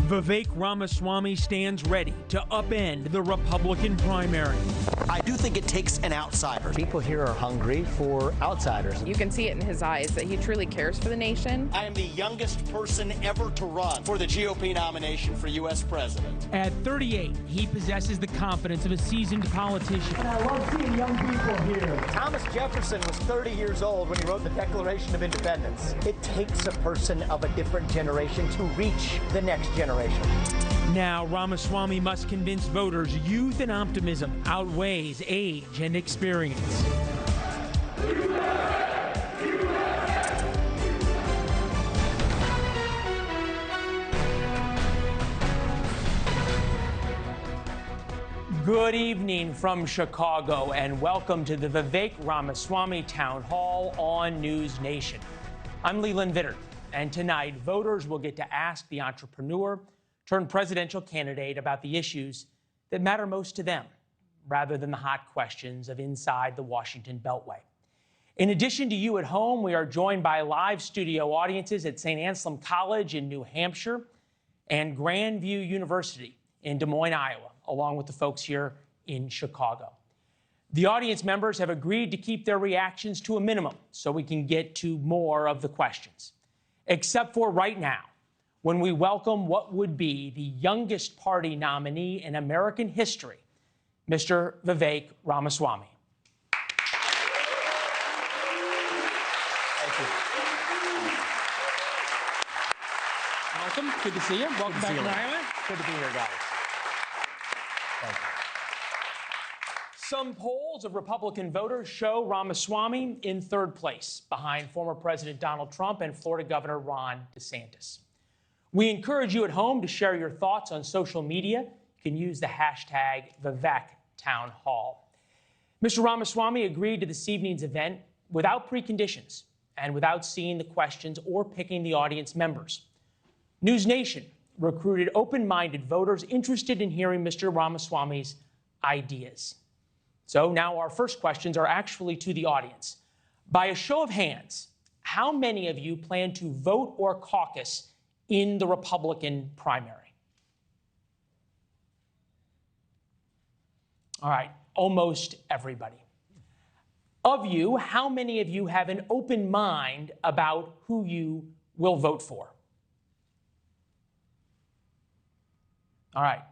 Vivek Ramaswamy stands ready to upend the Republican primary. I do think it takes an outsider. People here are hungry for outsiders. You can see it in his eyes that he truly cares for the nation. I am the youngest person ever to run for the GOP nomination for U.S. president. At 38, he possesses the confidence of a seasoned politician. And I love seeing young people here. Thomas Jefferson was 30 years old when he wrote the Declaration of Independence. It takes a person of a different generation to reach the next generation. Now, Ramaswamy must convince voters youth and optimism outweighs age and experience. Good evening from Chicago, and welcome to the Vivek Ramaswamy Town Hall on NewsNation. I'm Leland Vittert, and tonight voters will get to ask the entrepreneur turned presidential candidate about the issues that matter most to them, rather than the hot questions of inside the Washington Beltway. In addition to you at home, we are joined by live studio audiences at St. Anselm College in New Hampshire and Grandview University in Des Moines, Iowa, along with the folks here in Chicago. The audience members have agreed to keep their reactions to a minimum so we can get to more of the questions, except for right now, when we welcome what would be the youngest party nominee in American history, Mr. Vivek Ramaswamy. Thank you. Welcome. Good to see you. Welcome back to Iowa. Good to be here, guys. Thank you. Some polls of Republican voters show Ramaswamy in third place, behind former President Donald Trump and Florida Governor Ron DeSantis. We encourage you at home to share your thoughts on social media. You can use the hashtag #VivekTownHall. Mr. Ramaswamy agreed to this evening's event without preconditions and without seeing the questions or picking the audience members. NewsNation recruited open-minded voters interested in hearing Mr. Ramaswamy's ideas. So now our first questions are actually to the audience. By a show of hands, how many of you plan to vote or caucus in the Republican primary? All right, almost everybody. Of you, how many of you have an open mind about who you will vote for? All right,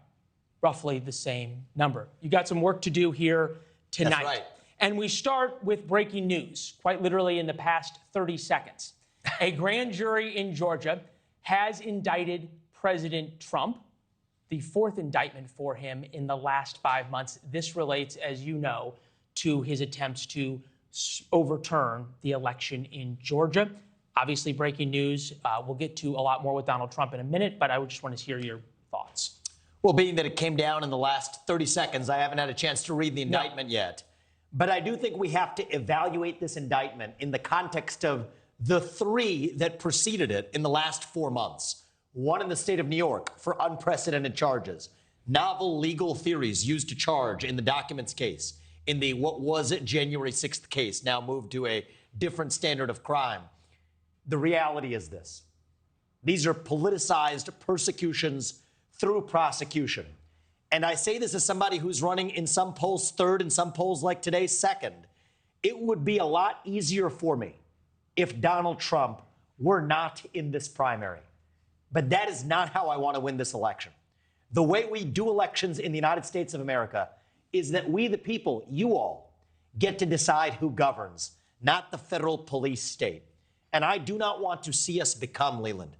roughly the same number. You got some work to do here tonight. That's right. And we start with breaking news, quite literally in the past 30 seconds. A grand jury in Georgia has indicted President Trump, the fourth indictment for him in the last 5 months. This relates, as you know, to his attempts to overturn the election in Georgia. Obviously, breaking news. We'll get to a lot more with Donald Trump in a minute, but I would just want to hear your thoughts. Well, being that it came down in the last 30 seconds, I haven't had a chance to read the indictment yet. But I do think we have to evaluate this indictment in the context of the three that preceded it in the last 4 months. One in the state of New York for unprecedented charges, novel legal theories used to charge in the documents case, in the what was it January 6th case, now moved to a different standard of crime. The reality is this. These are politicized persecutions through prosecution. And I say this as somebody who's running in some polls third, in some polls like today second. It would be a lot easier for me if Donald Trump were not in this primary. But that is not how I want to win this election. The way we do elections in the United States of America is that we, the people, you all, get to decide who governs, not the federal police state. And I do not want to see us become, Leland,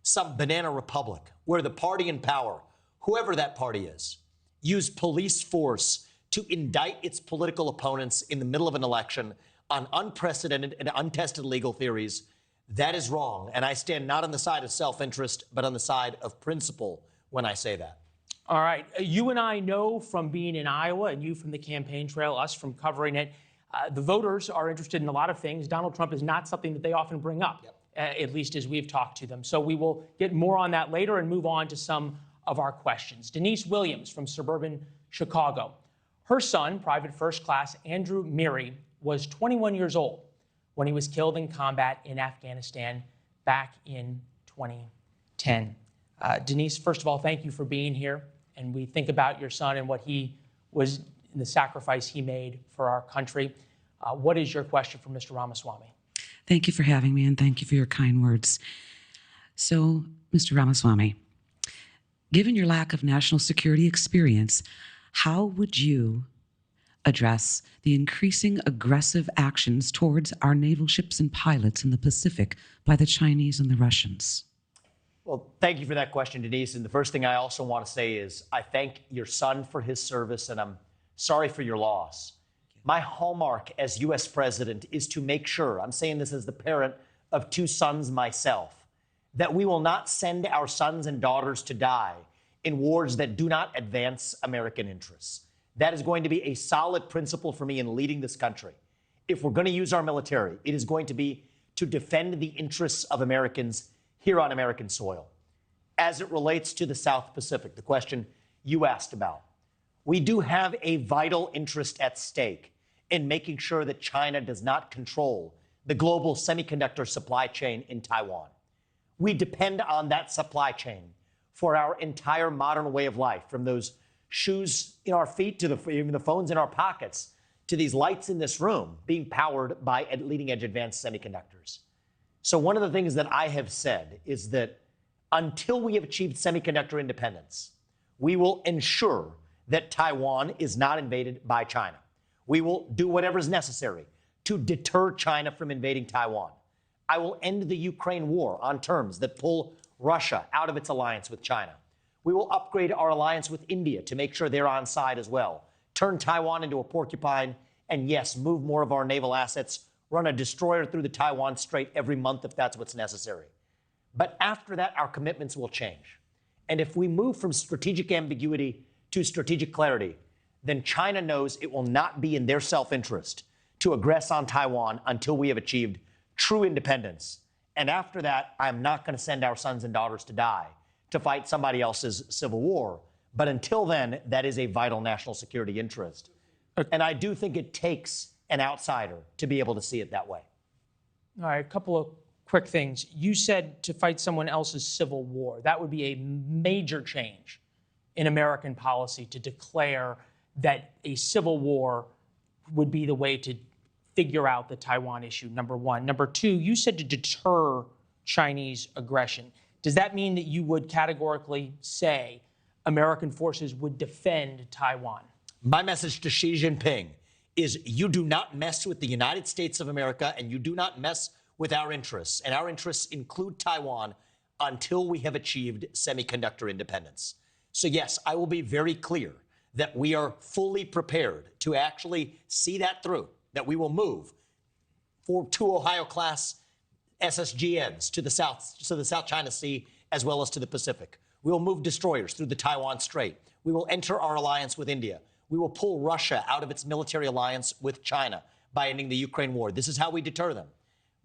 some banana republic where the party in power, whoever that party is, use police force to indict its political opponents in the middle of an election on unprecedented and untested legal theories. That is wrong. And I stand not on the side of self-interest, but on the side of principle when I say that. All right. You and I know from being in Iowa, and you from the campaign trail, us from covering it, the voters are interested in a lot of things. Donald Trump is not something that they often bring up, at least as we've talked to them. So we will get more on that later and move on to some of our questions. Denise Williams from suburban Chicago. Her son, Private First Class Andrew Meary, was 21 years old when he was killed in combat in Afghanistan back in 2010. Denise, first of all, thank you for being here. And we think about your son and what he was, the sacrifice he made for our country. What is your question for Mr. Ramaswamy? Thank you for having me, and thank you for your kind words. So, Mr. Ramaswamy, given your lack of national security experience, how would you address the increasing aggressive actions towards our naval ships and pilots in the Pacific by the Chinese and the Russians? Well, thank you for that question, Denise. And the first thing I also want to say is I thank your son for his service, and I'm sorry for your loss. My hallmark as U.S. president is to make sure, I'm saying this as the parent of two sons myself, that we will not send our sons and daughters to die in wars that do not advance American interests. That is going to be a solid principle for me in leading this country. If we're going to use our military, it is going to be to defend the interests of Americans here on American soil. As it relates to the South Pacific, the question you asked about, we do have a vital interest at stake in making sure that China does not control the global semiconductor supply chain in Taiwan. We depend on that supply chain for our entire modern way of life, from those shoes in our feet to even the phones in our pockets, to these lights in this room being powered by leading-edge advanced semiconductors. So one of the things that I have said is that until we have achieved semiconductor independence, we will ensure that Taiwan is not invaded by China. We will do whatever is necessary to deter China from invading Taiwan. I will end the Ukraine war on terms that pull Russia out of its alliance with China. We will upgrade our alliance with India to make sure they're on side as well, turn Taiwan into a porcupine, and yes, move more of our naval assets, run a destroyer through the Taiwan Strait every month if that's what's necessary. But after that, our commitments will change. And if we move from strategic ambiguity to strategic clarity, then China knows it will not be in their self-interest to aggress on Taiwan until we have achieved true independence. And after that, I'm not going to send our sons and daughters to die to fight somebody else's civil war. But until then, that is a vital national security interest. And I do think it takes an outsider to be able to see it that way. All right, a couple of quick things. You said to fight someone else's civil war. That would be a major change in American policy to declare that a civil war would be the way to figure out the Taiwan issue, number one. Number two, you said to deter Chinese aggression. Does that mean that you would categorically say American forces would defend Taiwan? My message to Xi Jinping is you do not mess with the United States of America, and you do not mess with our interests. And our interests include Taiwan until we have achieved semiconductor independence. So yes, I will be very clear that we are fully prepared to actually see that through, that we will move for two Ohio-class SSGNs to the South China Sea as well as to the Pacific. We will move destroyers through the Taiwan Strait. We will enter our alliance with India. We will pull Russia out of its military alliance with China by ending the Ukraine war. This is how we deter them.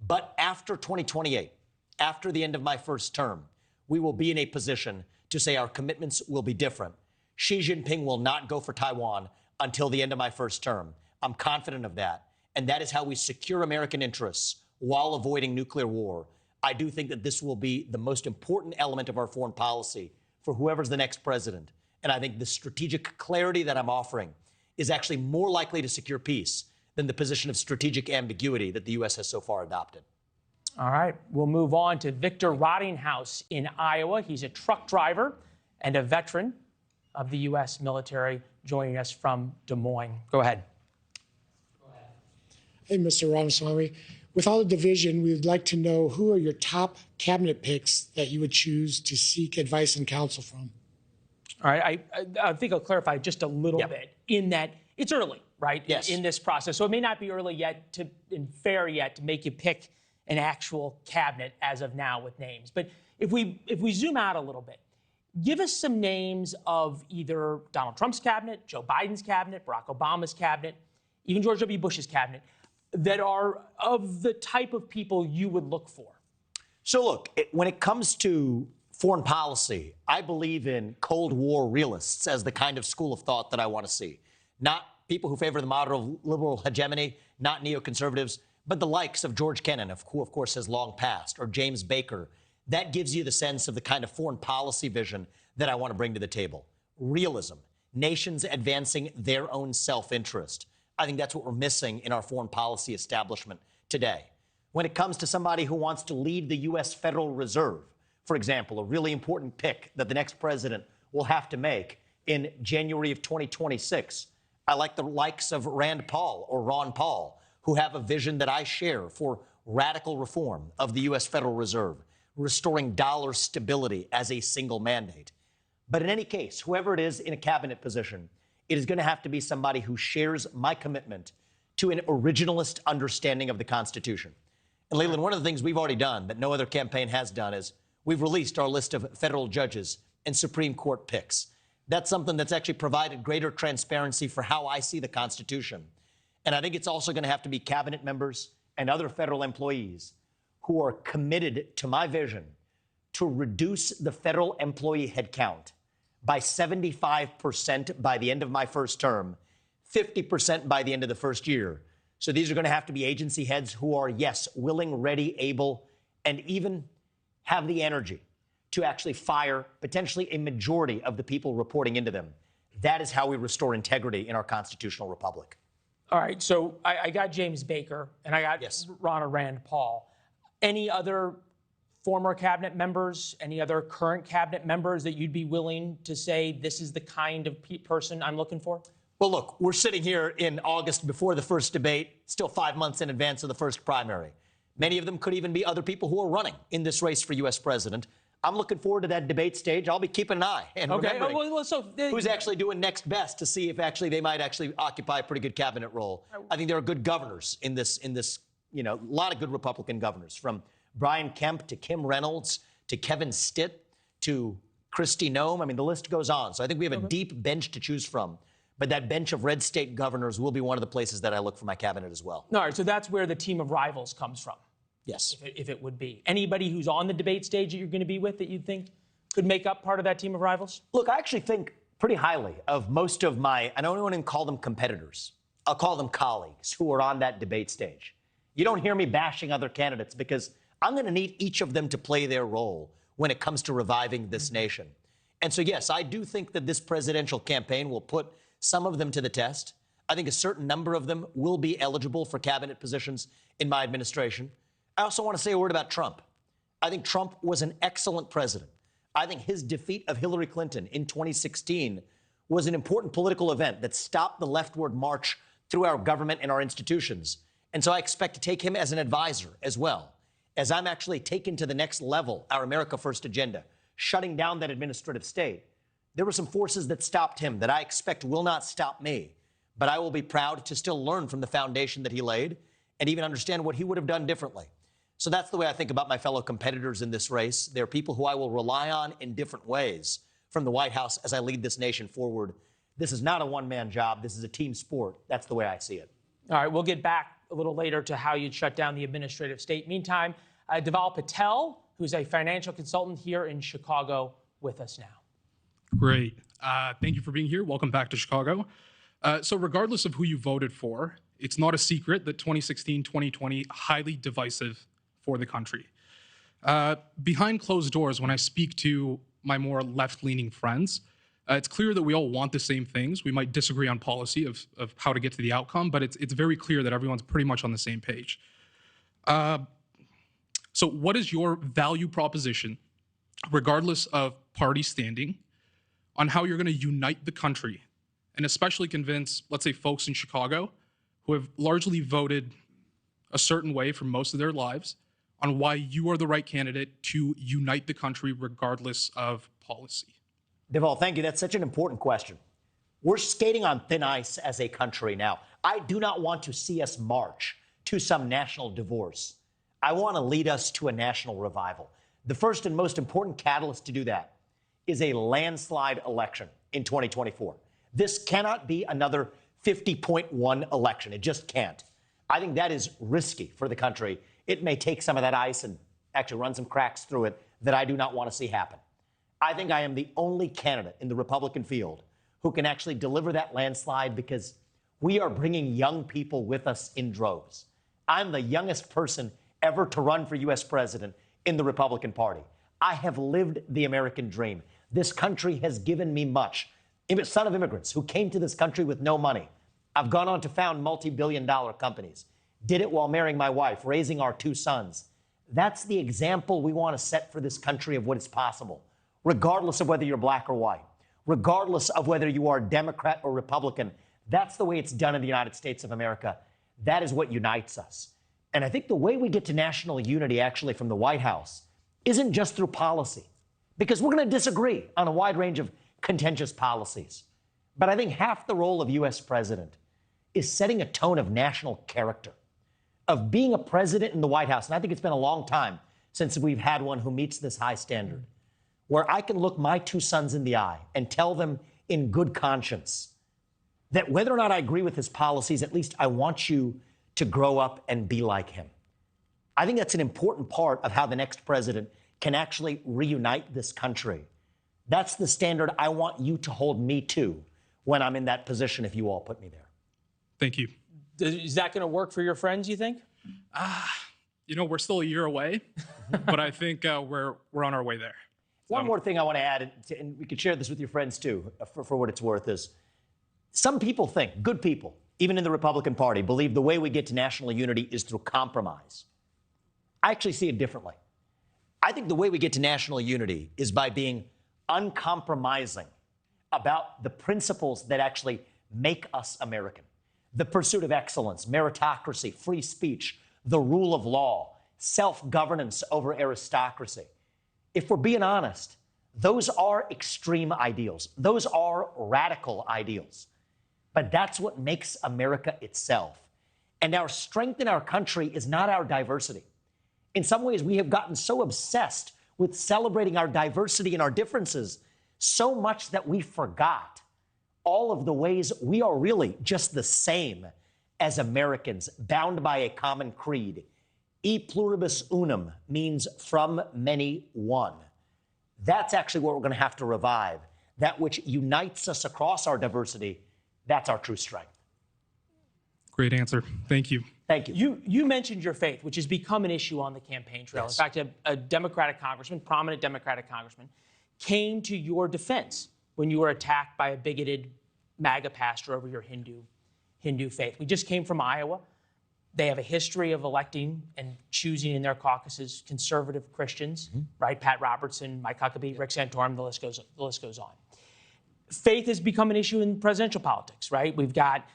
But after 2028, after the end of my first term, we will be in a position to say our commitments will be different. Xi Jinping will not go for Taiwan until the end of my first term. I'm confident of that. And that is how we secure American interests while avoiding nuclear war. I do think that this will be the most important element of our foreign policy for whoever's the next president. And I think the strategic clarity that I'm offering is actually more likely to secure peace than the position of strategic ambiguity that the U.S. has so far adopted. All right, we'll move on to Victor Rottinghouse in Iowa. He's a truck driver and a veteran of the U.S. military, joining us from Des Moines. Go ahead. Hey, Mr. Ramaswamy. With all the division, we would like to know who are your top cabinet picks that you would choose to seek advice and counsel from? All right, I think I'll clarify just a little bit in that it's early, right? Yes. In this process. So it may not be early yet and fair yet to make you pick an actual cabinet as of now with names. But if we zoom out a little bit, give us some names of either Donald Trump's cabinet, Joe Biden's cabinet, Barack Obama's cabinet, even George W. Bush's cabinet, that are of the type of people you would look for. So look, when it comes to foreign policy, I believe in Cold War realists as the kind of school of thought that I want to see. Not people who favor the moderate liberal hegemony, not neoconservatives, but the likes of George Kennan, who of course has long passed, or James Baker, That gives you the sense of the kind of foreign policy vision that I want to bring to the table. Realism, nations advancing their own self-interest. I think that's what we're missing in our foreign policy establishment today. When it comes to somebody who wants to lead the U.S. Federal Reserve, for example, a really important pick that the next president will have to make in January of 2026, I like the likes of Rand Paul or Ron Paul, who have a vision that I share for radical reform of the U.S. Federal Reserve, restoring dollar stability as a single mandate. But in any case, whoever it is in a cabinet position, it is going to have to be somebody who shares my commitment to an originalist understanding of the Constitution. And Leland, one of the things we've already done that no other campaign has done is we've released our list of federal judges and Supreme Court picks. That's something that's actually provided greater transparency for how I see the Constitution. And I think it's also going to have to be cabinet members and other federal employees who are committed to my vision to reduce the federal employee headcount by 75% by the end of my first term, 50% by the end of the first year. So these are going to have to be agency heads who are, yes, willing, ready, able, and even have the energy to actually fire potentially a majority of the people reporting into them. That is how we restore integrity in our constitutional republic. All right, so I got James Baker and I got Ronna Rand Paul. Any other former cabinet members, any other current cabinet members that you'd be willing to say this is the kind of person I'm looking for? Well, look, we're sitting here in August before the first debate, still 5 months in advance of the first primary. Many of them could even be other people who are running in this race for U.S. president. I'm looking forward to that debate stage. I'll be keeping an eye and remembering who's actually doing next best to see if actually they might actually occupy a pretty good cabinet role. I think there are good governors in this, you know, a lot of good Republican governors, from Brian Kemp to Kim Reynolds to Kevin Stitt to Kristi Noem. I mean, the list goes on. So I think we have a deep bench to choose from. But that bench of red state governors will be one of the places that I look for my cabinet as well. All right, so that's where the team of rivals comes from. Yes. If it would be. Anybody who's on the debate stage that you're going to be with that you think could make up part of that team of rivals? Look, I actually think pretty highly of most of my, I don't want to call them competitors. I'll call them colleagues who are on that debate stage. You don't hear me bashing other candidates because I'm going to need each of them to play their role when it comes to reviving this nation. And so, yes, I do think that this presidential campaign will put some of them to the test. I think a certain number of them will be eligible for cabinet positions in my administration. I also want to say a word about Trump. I think Trump was an excellent president. I think his defeat of Hillary Clinton in 2016 was an important political event that stopped the leftward march through our government and our institutions. And so I expect to take him as an advisor as well, as I'm actually taken to the next level, our America First agenda, shutting down that administrative state. There were some forces that stopped him that I expect will not stop me, but I will be proud to still learn from the foundation that he laid and even understand what he would have done differently. So that's the way I think about my fellow competitors in this race. They're people who I will rely on in different ways from the White House as I lead this nation forward. This is not a one-man job. This is a team sport. That's the way I see it. All right, we'll get back a little later to how you'd shut down the administrative state. Meantime, Deval Patel, who's a financial consultant here in Chicago, with us now. Great. Thank you for being here. Welcome back to Chicago. So regardless of who you voted for, it's not a secret that 2016-2020 highly divisive for the country. Behind closed doors, when I speak to my more left-leaning friends, it's clear that we all want the same things. We might disagree on policy of how to get to the outcome, but it's very clear that everyone's pretty much on the same page. So what is your value proposition, regardless of party standing, on how you're going to unite the country and especially convince, let's say, folks in Chicago who have largely voted a certain way for most of their lives on why you are the right candidate to unite the country regardless of policy? Deval, thank you. That's such an important question. We're skating on thin ice as a country now. I do not want to see us march to some national divorce. I want to lead us to a national revival. The first and most important catalyst to do that is a landslide election in 2024. This cannot be another 50.1 election. It just can't. I think that is risky for the country. It may take some of that ice and actually run some cracks through it that I do not want to see happen. I think I am the only candidate in the Republican field who can actually deliver that landslide because we are bringing young people with us in droves. I'm the youngest person ever to run for U.S. president in the Republican Party. I have lived the American dream. This country has given me much. Son of immigrants who came to this country with no money. I've gone on to found multi-billion-dollar companies. Did it while marrying my wife, raising our 2 sons. That's the example we want to set for this country of what is possible, regardless of whether you're black or white, regardless of whether you are Democrat or Republican. That's the way it's done in the United States of America. That is what unites us. And I think the way we get to national unity, actually, from the White House isn't just through policy, because we're going to disagree on a wide range of contentious policies. But I think half the role of U.S. president is setting a tone of national character, of being a president in the White House. And I think it's been a long time since we've had one who meets this high standard, where I can look my 2 sons in the eye and tell them in good conscience that whether or not I agree with his policies, at least I want you to grow up and be like him. I think that's an important part of how the next president can actually reunite this country. That's the standard I want you to hold me to when I'm in that position, if you all put me there. Thank you. Is that going to work for your friends, you think? We're still a year away, but I think we're on our way there. One more thing I want to add, and we could share this with your friends too, for what it's worth, is some people think, good people, even in the Republican Party, believe the way we get to national unity is through compromise. I actually see it differently. I think the way we get to national unity is by being uncompromising about the principles that actually make us American. The pursuit of excellence, meritocracy, free speech, the rule of law, self-governance over aristocracy. If we're being honest, those are extreme ideals. Those are radical ideals. But that's what makes America itself. And our strength in our country is not our diversity. In some ways, we have gotten so obsessed with celebrating our diversity and our differences so much that we forgot all of the ways we are really just the same as Americans, bound by a common creed. E pluribus unum means from many one. That's actually what we're going to have to revive. That which unites us across our diversity, that's our true strength. Great answer. Thank you. Thank you. You mentioned your faith, which has become an issue on the campaign trail. Yes. In fact, a Democratic congressman, prominent Democratic congressman, came to your defense when you were attacked by a bigoted MAGA pastor over your Hindu faith. We just came from Iowa. They have a history of electing and choosing in their caucuses conservative Christians, right? Pat Robertson, Mike Huckabee, Rick Santorum, the list goes on. Faith has become an issue in presidential politics, right? We've got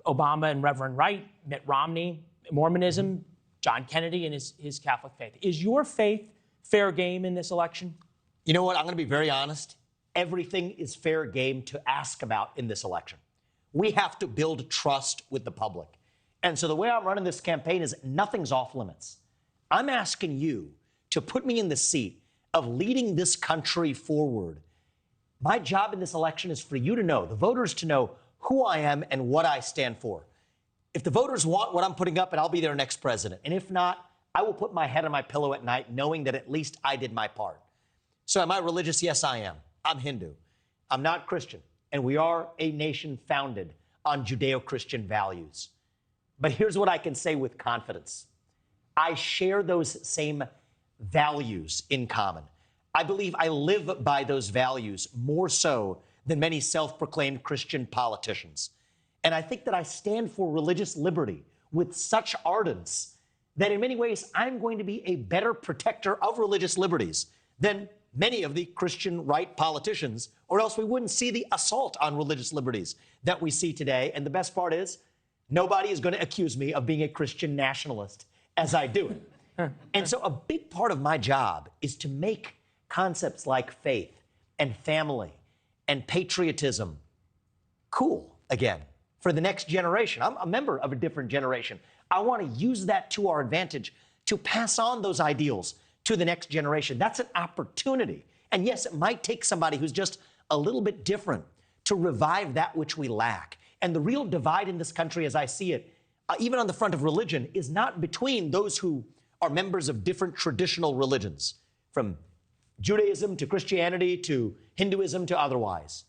Obama and Reverend Wright, Mitt Romney, Mormonism, John Kennedy and his Catholic faith. Is your faith fair game in this election? You know what? I'm going to be very honest. Everything is fair game to ask about in this election. We have to build trust with the public. And so the way I'm running this campaign is nothing's off limits. I'm asking you to put me in the seat of leading this country forward. My job in this election is for you to know, the voters to know who I am and what I stand for. If the voters want what I'm putting up, and I'll be their next president. And if not, I will put my head on my pillow at night knowing that at least I did my part. So am I religious? Yes, I am. I'm Hindu. I'm not Christian. And we are a nation founded on Judeo-Christian values. But here's what I can say with confidence. I share those same values in common. I believe I live by those values more so than many self-proclaimed Christian politicians. And I think that I stand for religious liberty with such ardence that in many ways I'm going to be a better protector of religious liberties than many of the Christian right politicians, or else we wouldn't see the assault on religious liberties that we see today. And the best part is, nobody is going to accuse me of being a Christian nationalist as I do it. And so a big part of my job is to make concepts like faith and family and patriotism cool again for the next generation. I'm a member of a different generation. I want to use that to our advantage to pass on those ideals to the next generation. That's an opportunity. And yes, it might take somebody who's just a little bit different to revive that which we lack. And the real divide in this country, as I see it, even on the front of religion, is not between those who are members of different traditional religions, from Judaism to Christianity to Hinduism to otherwise.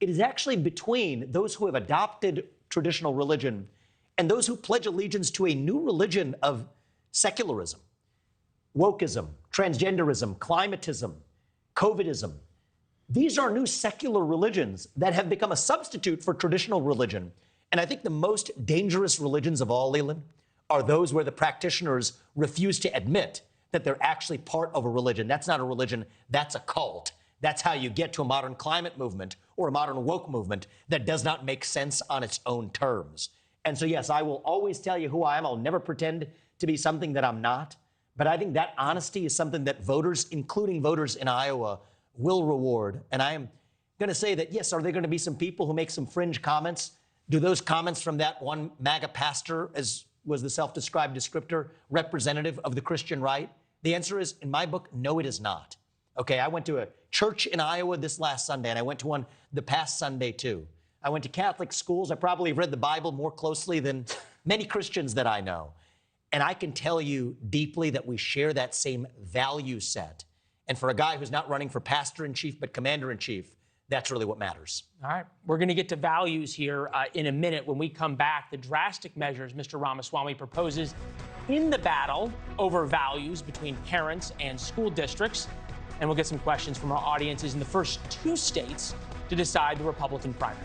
It is actually between those who have adopted traditional religion and those who pledge allegiance to a new religion of secularism. wokeism, transgenderism, climatism, COVIDism. These are new secular religions that have become a substitute for traditional religion. And I think the most dangerous religions of all, Leland, are those where the practitioners refuse to admit that they're actually part of a religion. That's not a religion, that's a cult. That's how you get to a modern climate movement or a modern woke movement that does not make sense on its own terms. And so, yes, I will always tell you who I am. I'll never pretend to be something that I'm not. But I think that honesty is something that voters, including voters in Iowa, will reward. And I am going to say that, yes, are there going to be some people who make some fringe comments? Do those comments from that one MAGA pastor, as was the self-described descriptor, representative of the Christian right? The answer is, in my book, no, it is not. Okay, I went to a church in Iowa this last Sunday, and I went to one the past Sunday, too. I went to Catholic schools. I probably read the Bible more closely than many Christians that I know. And I can tell you deeply that we share that same value set. And for a guy who's not running for pastor-in-chief, but commander-in-chief, that's really what matters. All right. We're going to get to values here in a minute. When we come back, the drastic measures Mr. Ramaswamy proposes in the battle over values between parents and school districts. And we'll get some questions from our audiences in the first two states to decide the Republican primary.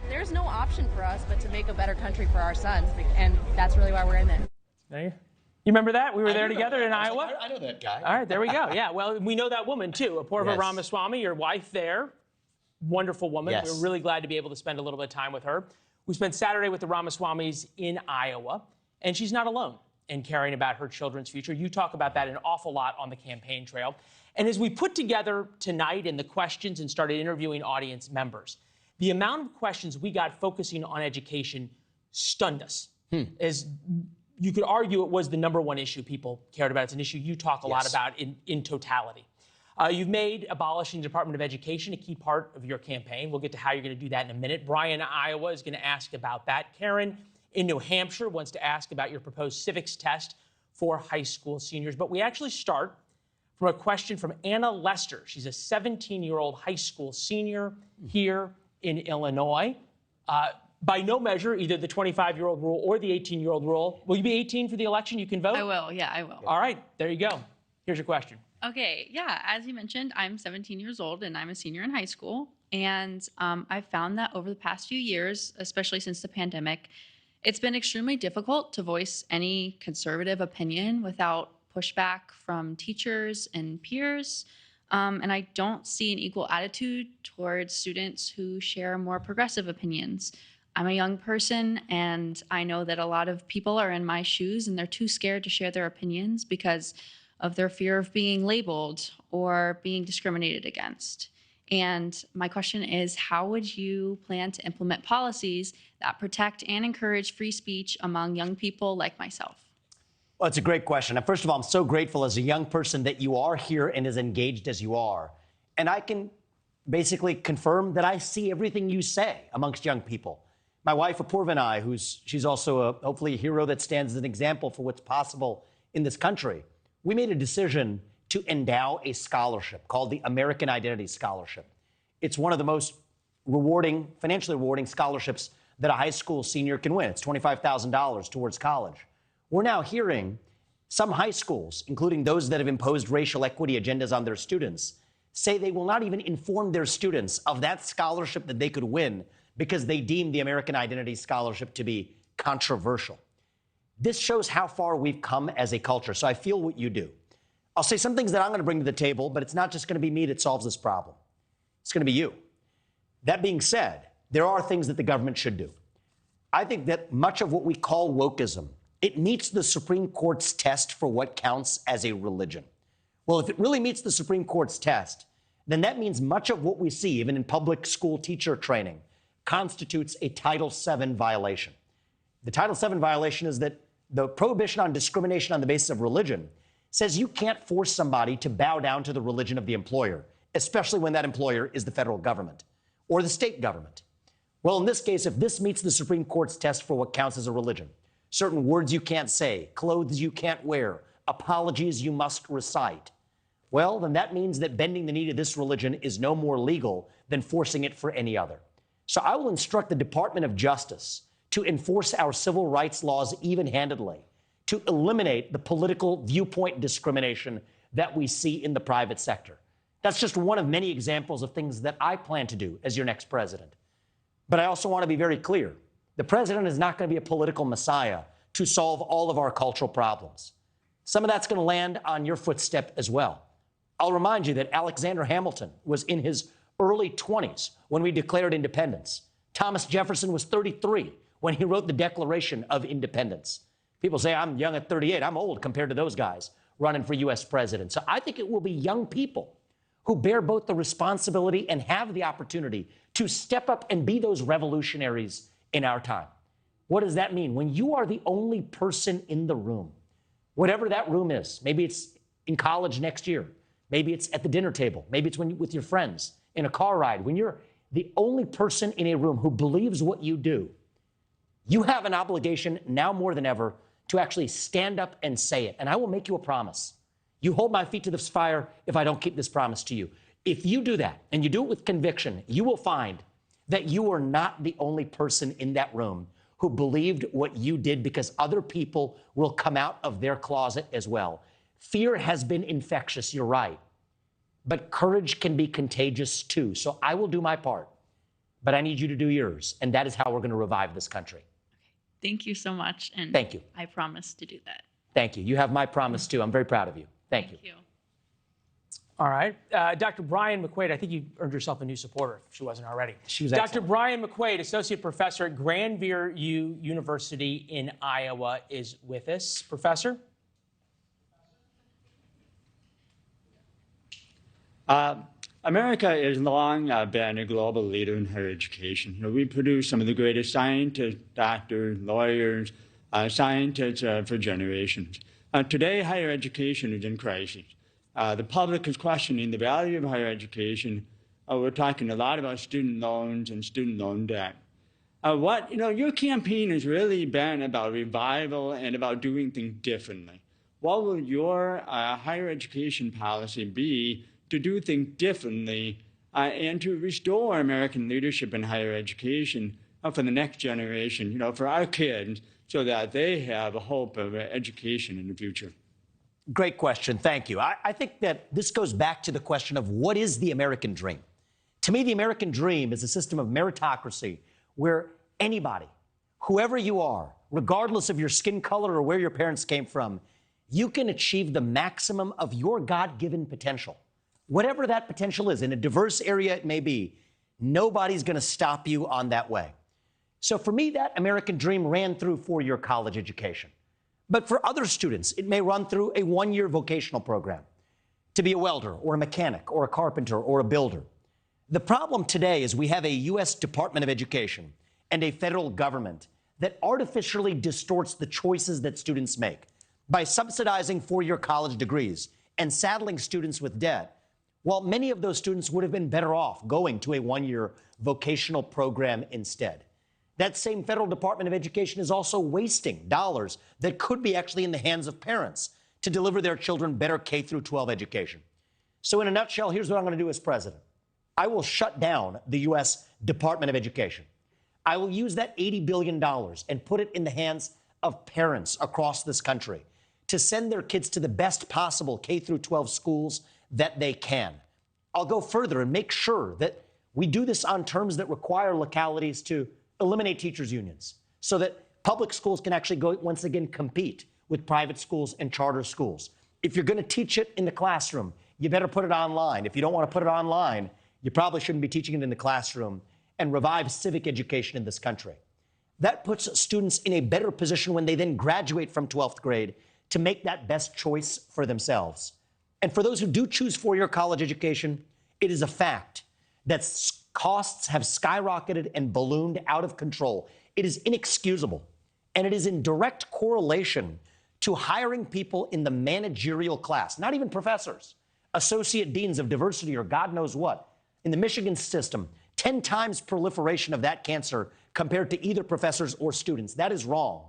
There's no option for us but to make a better country for our sons, and that's really why we're in it. You remember that? We were there together in Iowa? I know that guy. All right, there we go. Yeah, well, we know that woman, too. Apoorva Yes. Ramaswamy, your wife there. Wonderful woman. Yes. We're really glad to be able to spend a little bit of time with her. We spent Saturday with the Ramaswamys in Iowa, and she's not alone in caring about her children's future. You talk about that an awful lot on the campaign trail. And as we put together tonight in the questions and started interviewing audience members, the amount of questions we got focusing on education stunned us. As you could argue it was the number one issue people cared about. It's an issue you talk a lot about in totality. You've made abolishing the Department of Education a key part of your campaign. We'll get to how you're going to do that in a minute. Brian in Iowa is going to ask about that. Karen in New Hampshire wants to ask about your proposed civics test for high school seniors. But we actually start from a question from Anna Lester. She's a 17-year-old high school senior here in Illinois. By no measure, either the 25-year-old rule or the 18-year-old rule. Will you be 18 for the election? You can vote? I will, yeah, I will. All right, there you go. Here's your question. Okay, yeah, as you mentioned, I'm 17 years old and I'm a senior in high school. And I've found that over the past few years, especially since the pandemic, it's been extremely difficult to voice any conservative opinion without pushback from teachers and peers. And I don't see an equal attitude towards students who share more progressive opinions. I'm a young person, and I know that a lot of people are in my shoes and they're too scared to share their opinions because of their fear of being labeled or being discriminated against. And my question is, how would you plan to implement policies that protect and encourage free speech among young people like myself? Well, it's a great question. And first of all, I'm so grateful as a young person that you are here and as engaged as you are. And I can basically confirm that I see everything you say amongst young people. My wife, Apoorva, and I, she's also hopefully a hero that stands as an example for what's possible in this country. We made a decision to endow a scholarship called the American Identity Scholarship. It's one of the most rewarding, financially rewarding scholarships that a high school senior can win. It's $25,000 towards college. We're now hearing some high schools, including those that have imposed racial equity agendas on their students, say they will not even inform their students of that scholarship that they could win because they deem the American Identity Scholarship to be controversial. This shows how far we've come as a culture, so I feel what you do. I'll say some things that I'm going to bring to the table, but it's not just going to be me that solves this problem. It's going to be you. That being said, there are things that the government should do. I think that much of what we call wokeism, it meets the Supreme Court's test for what counts as a religion. Well, if it really meets the Supreme Court's test, then that means much of what we see, even in public school teacher training, constitutes a Title VII violation. The Title VII violation is that the prohibition on discrimination on the basis of religion says you can't force somebody to bow down to the religion of the employer, especially when that employer is the federal government or the state government. Well, in this case, if this meets the Supreme Court's test for what counts as a religion, certain words you can't say, clothes you can't wear, apologies you must recite, well, then that means that bending the knee to this religion is no more legal than forcing it for any other. So I will instruct the Department of Justice to enforce our civil rights laws even-handedly, to eliminate the political viewpoint discrimination that we see in the private sector. That's just one of many examples of things that I plan to do as your next president. But I also want to be very clear. The president is not going to be a political messiah to solve all of our cultural problems. Some of that's going to land on your footstep as well. I'll remind you that Alexander Hamilton was in his early 20s when we declared independence. Thomas Jefferson was 33 when he wrote the Declaration of Independence. People say I'm young at 38. I'm old compared to those guys running for U.S. president. So I think it will be young people who bear both the responsibility and have the opportunity to step up and be those revolutionaries in our time. What does that mean? When you are the only person in the room, whatever that room is, maybe it's in college next year, maybe it's at the dinner table, maybe it's with your friends in a car ride, when you're the only person in a room who believes what you do, you have an obligation now more than ever to actually stand up and say it. And I will make you a promise. You hold my feet to this fire if I don't keep this promise to you. If you do that, and you do it with conviction, you will find that you are not the only person in that room who believed what you did, because other people will come out of their closet as well. Fear has been infectious, you're right. But courage can be contagious too. So I will do my part, but I need you to do yours. And that is how we're going to revive this country. Thank you so much. And thank you. I promise to do that. Thank you. You have my promise too. I'm very proud of you. Thank you. All right. Dr. Brian McQuaid, I think you earned yourself a new supporter if she wasn't already. She was Dr. excellent. Brian McQuaid, Associate Professor at Grandview University in Iowa, is with us. Professor? America has long been a global leader in higher education. You know, we produce some of the greatest scientists, doctors, lawyers, scientists for generations. Today, higher education is in crisis. The public is questioning the value of higher education. We're talking a lot about student loans and student loan debt. Your campaign has really been about revival and about doing things differently. What will your higher education policy be to do things differently and to restore American leadership in higher education for the next generation, for our kids, so that they have a hope of education in the future? Great question. Thank you. I think that this goes back to the question of what is the American dream? To me, the American dream is a system of meritocracy where anybody, whoever you are, regardless of your skin color or where your parents came from, you can achieve the maximum of your God-given potential. Whatever that potential is, in a diverse area it may be, nobody's going to stop you on that way. So for me, that American dream ran through four-year college education. But for other students, it may run through a one-year vocational program to be a welder or a mechanic or a carpenter or a builder. The problem today is we have a U.S. Department of Education and a federal government that artificially distorts the choices that students make by subsidizing four-year college degrees and saddling students with debt, while many of those students would have been better off going to a one-year vocational program instead. That same federal Department of Education is also wasting dollars that could be actually in the hands of parents to deliver their children better K-12 education. So in a nutshell, here's what I'm going to do as president. I will shut down the U.S. Department of Education. I will use that $80 billion and put it in the hands of parents across this country to send their kids to the best possible K-12 schools that they can. I'll go further and make sure that we do this on terms that require localities to eliminate teachers' unions so that public schools can actually go once again compete with private schools and charter schools. If you're going to teach it in the classroom, you better put it online. If you don't want to put it online, you probably shouldn't be teaching it in the classroom, and revive civic education in this country. That puts students in a better position when they then graduate from 12th grade to make that best choice for themselves. And for those who do choose four-year college education, it is a fact that costs have skyrocketed and ballooned out of control. It is inexcusable, and it is in direct correlation to hiring people in the managerial class, not even professors, associate deans of diversity or God knows what. In the Michigan system, 10 times proliferation of that cancer compared to either professors or students. That is wrong.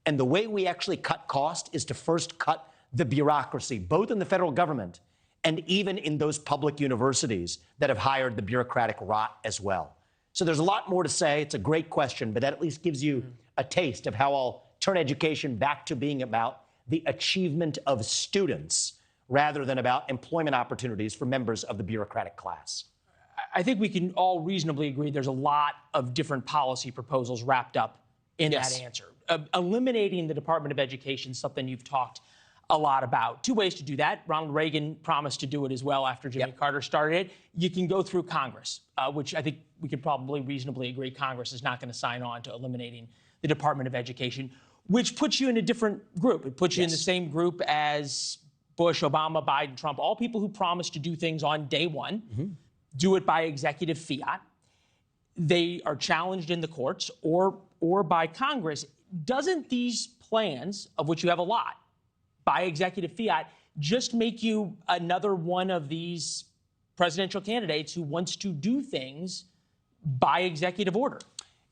And the way we actually cut cost is to first cut the bureaucracy, both in the federal government and even in those public universities that have hired the bureaucratic rot as well. So there's a lot more to say. It's a great question, but that at least gives you a taste of how I'll turn education back to being about the achievement of students rather than about employment opportunities for members of the bureaucratic class. I think we can all reasonably agree there's a lot of different policy proposals wrapped up in that answer. Eliminating the Department of Education is something you've talked a lot about. Two ways to do that. Ronald Reagan promised to do it as well after Jimmy Carter started it. You can go through Congress, which I think we could probably reasonably agree Congress is not going to sign on to eliminating the Department of Education, which puts you in a different group. It puts you in the same group as Bush, Obama, Biden, Trump, all people who promised to do things on day one, do it by executive fiat. They are challenged in the courts or by Congress. Doesn't these plans, of which you have a lot, by executive fiat, just make you another one of these presidential candidates who wants to do things by executive order?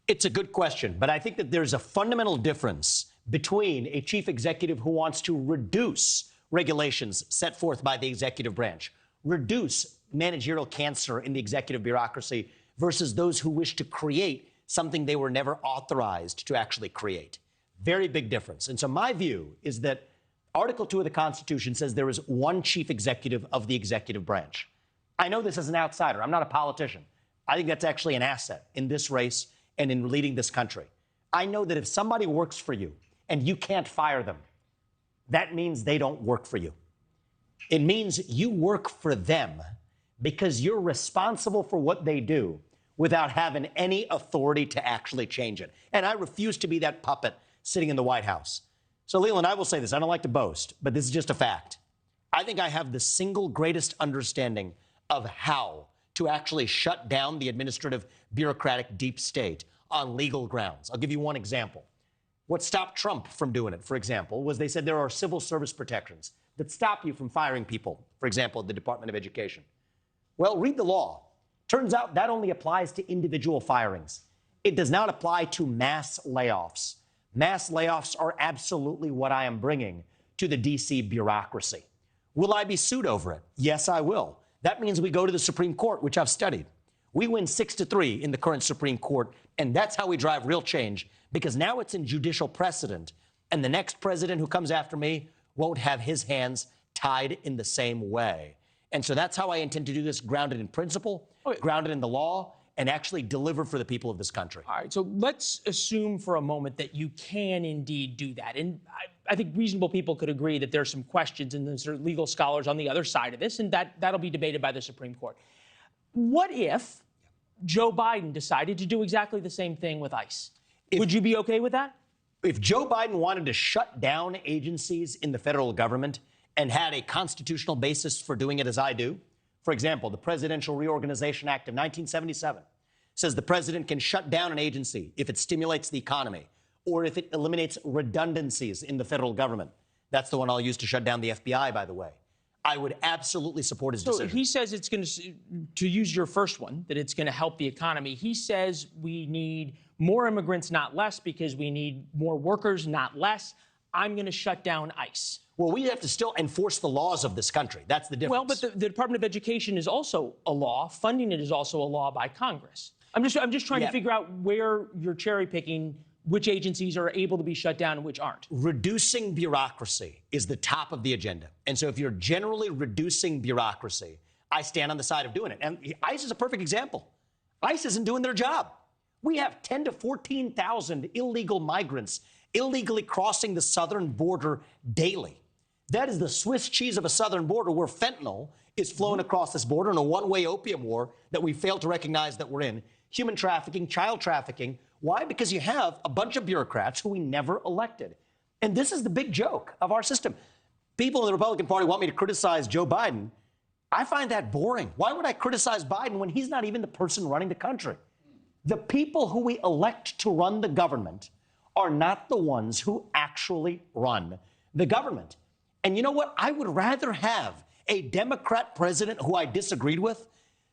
It's a good question, but I think that there's a fundamental difference between a chief executive who wants to reduce regulations set forth by the executive branch, reduce managerial cancer in the executive bureaucracy, versus those who wish to create something they were never authorized to actually create. Very big difference. And so my view is that Article 2 of the Constitution says there is one chief executive of the executive branch. I know this as an outsider. I'm not a politician. I think that's actually an asset in this race and in leading this country. I know that if somebody works for you and you can't fire them, that means they don't work for you. It means you work for them because you're responsible for what they do without having any authority to actually change it. And I refuse to be that puppet sitting in the White House. So, Leland, I will say this. I don't like to boast, but this is just a fact. I think I have the single greatest understanding of how to actually shut down the administrative bureaucratic deep state on legal grounds. I'll give you one example. What stopped Trump from doing it, for example, was they said there are civil service protections that stop you from firing people, for example, at the Department of Education. Well, read the law. Turns out that only applies to individual firings. It does not apply to mass layoffs. Mass layoffs are absolutely what I am bringing to the D.C. bureaucracy. Will I be sued over it? Yes, I will. That means we go to the Supreme Court, which I've studied. We win 6-3 in the current Supreme Court, and that's how we drive real change, because now it's in judicial precedent, and the next president who comes after me won't have his hands tied in the same way. And so that's how I intend to do this, grounded in principle, grounded in the law, and actually deliver for the people of this country. All right, so let's assume for a moment that you can indeed do that. And I think reasonable people could agree that there's some questions, and there's legal scholars on the other side of this, and that'll be debated by the Supreme Court. What if Joe Biden decided to do exactly the same thing with ICE? Would you be okay with that? If Joe Biden wanted to shut down agencies in the federal government and had a constitutional basis for doing it as I do, for example, the Presidential Reorganization Act of 1977 says the president can shut down an agency if it stimulates the economy or if it eliminates redundancies in the federal government. That's the one I'll use to shut down the FBI, by the way. I would absolutely support his decision. So he says it's going to use your first one, that it's going to help the economy. He says we need more immigrants, not less, because we need more workers, not less. I'm going to shut down ICE. Well, we have to still enforce the laws of this country. That's the difference. Well, but the Department of Education is also a law. Funding it is also a law by Congress. I'm just trying to figure out where you're cherry picking which agencies are able to be shut down and which aren't. Reducing bureaucracy is the top of the agenda. And so if you're generally reducing bureaucracy, I stand on the side of doing it. And ICE is a perfect example. ICE isn't doing their job. We have 10 to 14,000 illegal migrants illegally crossing the southern border daily. That is the Swiss cheese of a southern border where fentanyl is flowing across this border in a one-way opium war that we fail to recognize that we're in. Human trafficking, child trafficking. Why? Because you have a bunch of bureaucrats who we never elected. And this is the big joke of our system. People in the Republican Party want me to criticize Joe Biden. I find that boring. Why would I criticize Biden when he's not even the person running the country? The people who we elect to run the government are not the ones who actually run the government. And you know what? I would rather have a Democrat president who I disagreed with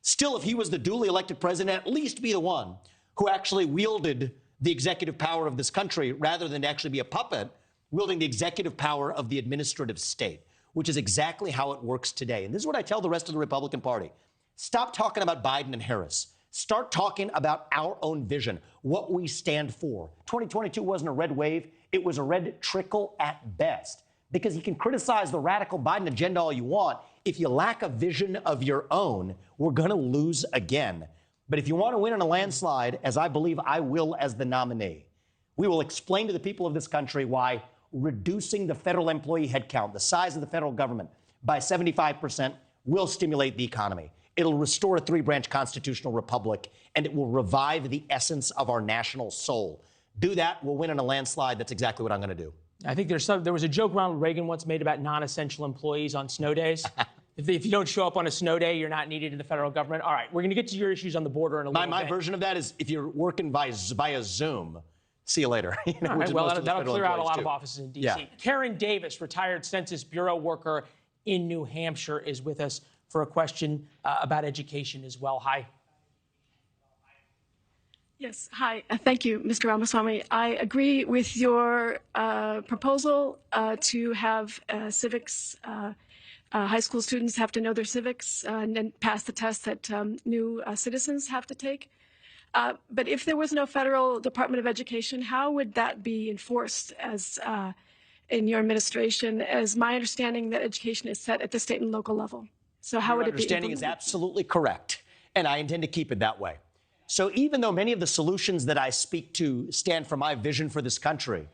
Still, if he was the duly elected president, at least be the one who actually wielded the executive power of this country rather than to actually be a puppet wielding the executive power of the administrative state, which is exactly how it works today. And this is what I tell the rest of the Republican Party. Stop talking about Biden and Harris. Start talking about our own vision, what we stand for. 2022 wasn't a red wave. It was a red trickle at best. Because you can criticize the radical Biden agenda all you want. If you lack a vision of your own, we're going to lose again. But if you want to win in a landslide, as I believe I will as the nominee, we will explain to the people of this country why reducing the federal employee headcount, the size of the federal government, by 75% will stimulate the economy. It'll restore a three-branch constitutional republic, and it will revive the essence of our national soul. Do that, we'll win in a landslide. That's exactly what I'm going to do. I think there was a joke Ronald Reagan once made about non-essential employees on snow days. If you don't show up on a snow day, you're not needed in the federal government. All right, we're going to get to your issues on the border in a little bit. My version of that is if you're working via Zoom, see you later. You know, all right, well, that'll clear out a lot too. of offices in D.C. Yeah. Karen Davis, retired Census Bureau worker in New Hampshire, is with us for a question about education as well. Hi. Yes, hi. Thank you, Mr. Ramaswamy. I agree with your proposal to have civics. High school students have to know their civics and then pass the test that new citizens have to take. But if there was no federal Department of Education, how would that be enforced as in your administration? As my understanding that education is set at the state and local level. So how would it be implemented? Your understanding is absolutely correct, and I intend to keep it that way. So even though many of the solutions that I speak to stand for my vision for this country,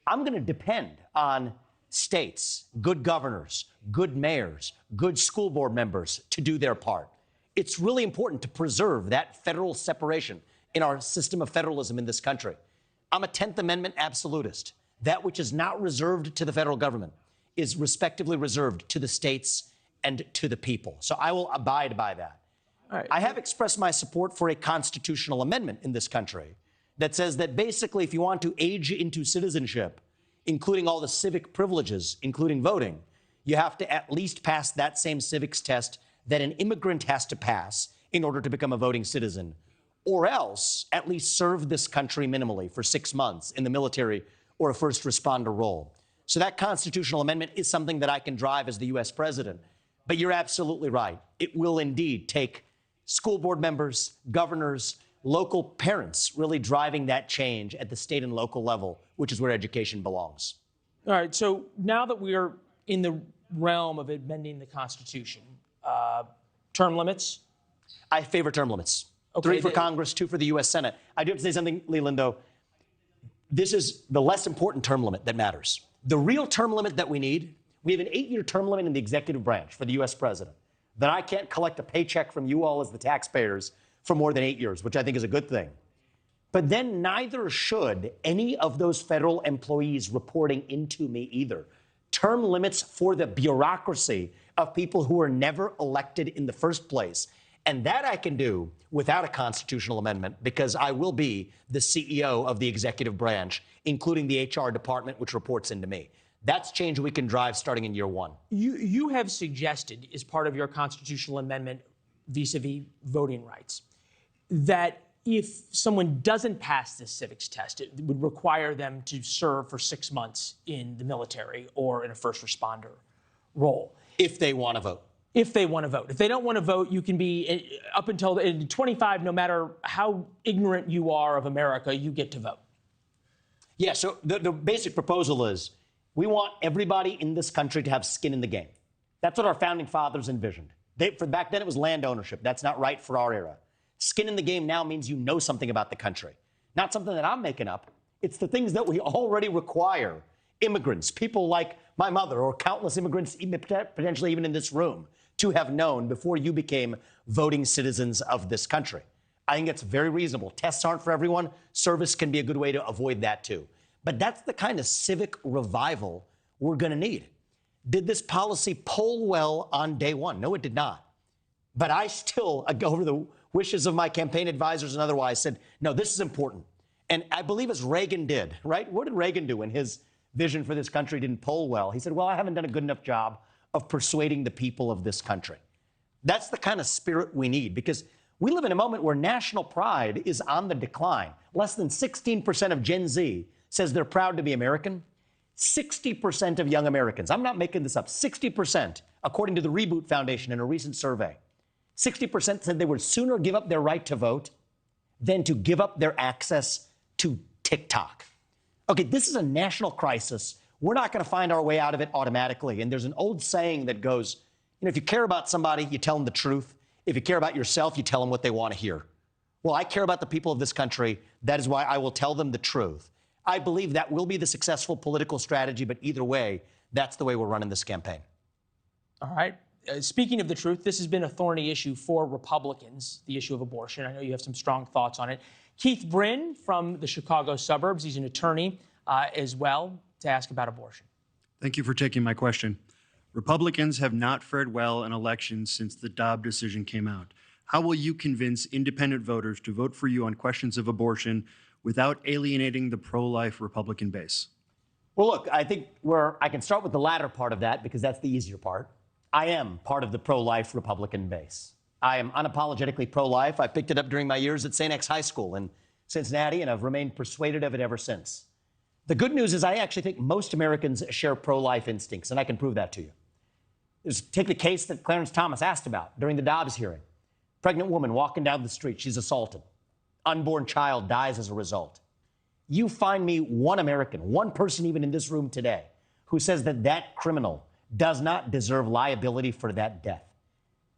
I'm going to depend on states, good governors, good mayors, good school board members to do their part. It's really important to preserve that federal separation in our system of federalism in this country. I'm a 10th Amendment absolutist. That which is not reserved to the federal government is respectively reserved to the states and to the people. So I will abide by that. All right. I have expressed my support for a constitutional amendment in this country that says that basically if you want to age into citizenship, including all the civic privileges, including voting, you have to at least pass that same civics test that an immigrant has to pass in order to become a voting citizen, or else at least serve this country minimally for 6 months in the military or a first responder role. So that constitutional amendment is something that I can drive as the U.S. president. But you're absolutely right. It will indeed take school board members, governors, local parents really driving that change at the state and local level, which is where education belongs. All right, so now that we are in the realm of amending the Constitution, term limits? I favor term limits. Okay, 3 for Congress, 2 for the U.S. Senate. I do have to say something, Leland, though. This is the less important term limit that matters. The real term limit that we need, we have an 8-year term limit in the executive branch for the U.S. president. That I can't collect a paycheck from you all as the taxpayers for more than 8 years, which I think is a good thing. But then neither should any of those federal employees reporting into me either. Term limits for the bureaucracy of people who were never elected in the first place. And that I can do without a constitutional amendment because I will be the CEO of the executive branch, including the HR department, which reports into me. That's change we can drive starting in year 1. You have suggested, as part of your constitutional amendment vis-a-vis voting rights, that if someone doesn't pass this civics test, it would require them to serve for 6 months in the military or in a first responder role. If they want to vote. If they want to vote. If they don't want to vote, you can be, up until 25, no matter how ignorant you are of America, you get to vote. Yeah, so the basic proposal is we want everybody in this country to have skin in the game. That's what our founding fathers envisioned. Back then, it was land ownership. That's not right for our era. Skin in the game now means you know something about the country. Not something that I'm making up. It's the things that we already require. Immigrants, people like my mother or countless immigrants, potentially even in this room, to have known before you became voting citizens of this country. I think it's very reasonable. Tests aren't for everyone. Service can be a good way to avoid that, too. But that's the kind of civic revival we're going to need. Did this policy poll well on day 1? No, it did not. But I still, over the wishes of my campaign advisors and otherwise, said, no, this is important. And I believe as Reagan did, right? What did Reagan do when his vision for this country didn't poll well? He said, well, I haven't done a good enough job of persuading the people of this country. That's the kind of spirit we need, because we live in a moment where national pride is on the decline. Less than 16% of Gen Z says they're proud to be American. 60% of young Americans, I'm not making this up, 60%, according to the Reboot Foundation in a recent survey, 60% said they would sooner give up their right to vote than to give up their access to TikTok. Okay, this is a national crisis. We're not going to find our way out of it automatically. And there's an old saying that goes, if you care about somebody, you tell them the truth. If you care about yourself, you tell them what they want to hear. Well, I care about the people of this country. That is why I will tell them the truth. I believe that will be the successful political strategy, but either way, that's the way we're running this campaign. All right. Speaking of the truth, this has been a thorny issue for Republicans, the issue of abortion. I know you have some strong thoughts on it. Keith Brin from the Chicago suburbs, he's an attorney as well, to ask about abortion. Thank you for taking my question. Republicans have not fared well in elections since the Dobbs decision came out. How will you convince independent voters to vote for you on questions of abortion without alienating the pro-life Republican base? Well, look, I think I can start with the latter part of that because that's the easier part. I am part of the pro-life Republican base. I am unapologetically pro-life. I picked it up during my years at St. X High School in Cincinnati, and I've remained persuaded of it ever since. The good news is I actually think most Americans share pro-life instincts, and I can prove that to you. Take the case that Clarence Thomas asked about during the Dobbs hearing. Pregnant woman walking down the street, she's assaulted. Unborn child dies as a result. You find me one American, one person even in this room today, who says that that criminal does not deserve liability for that death.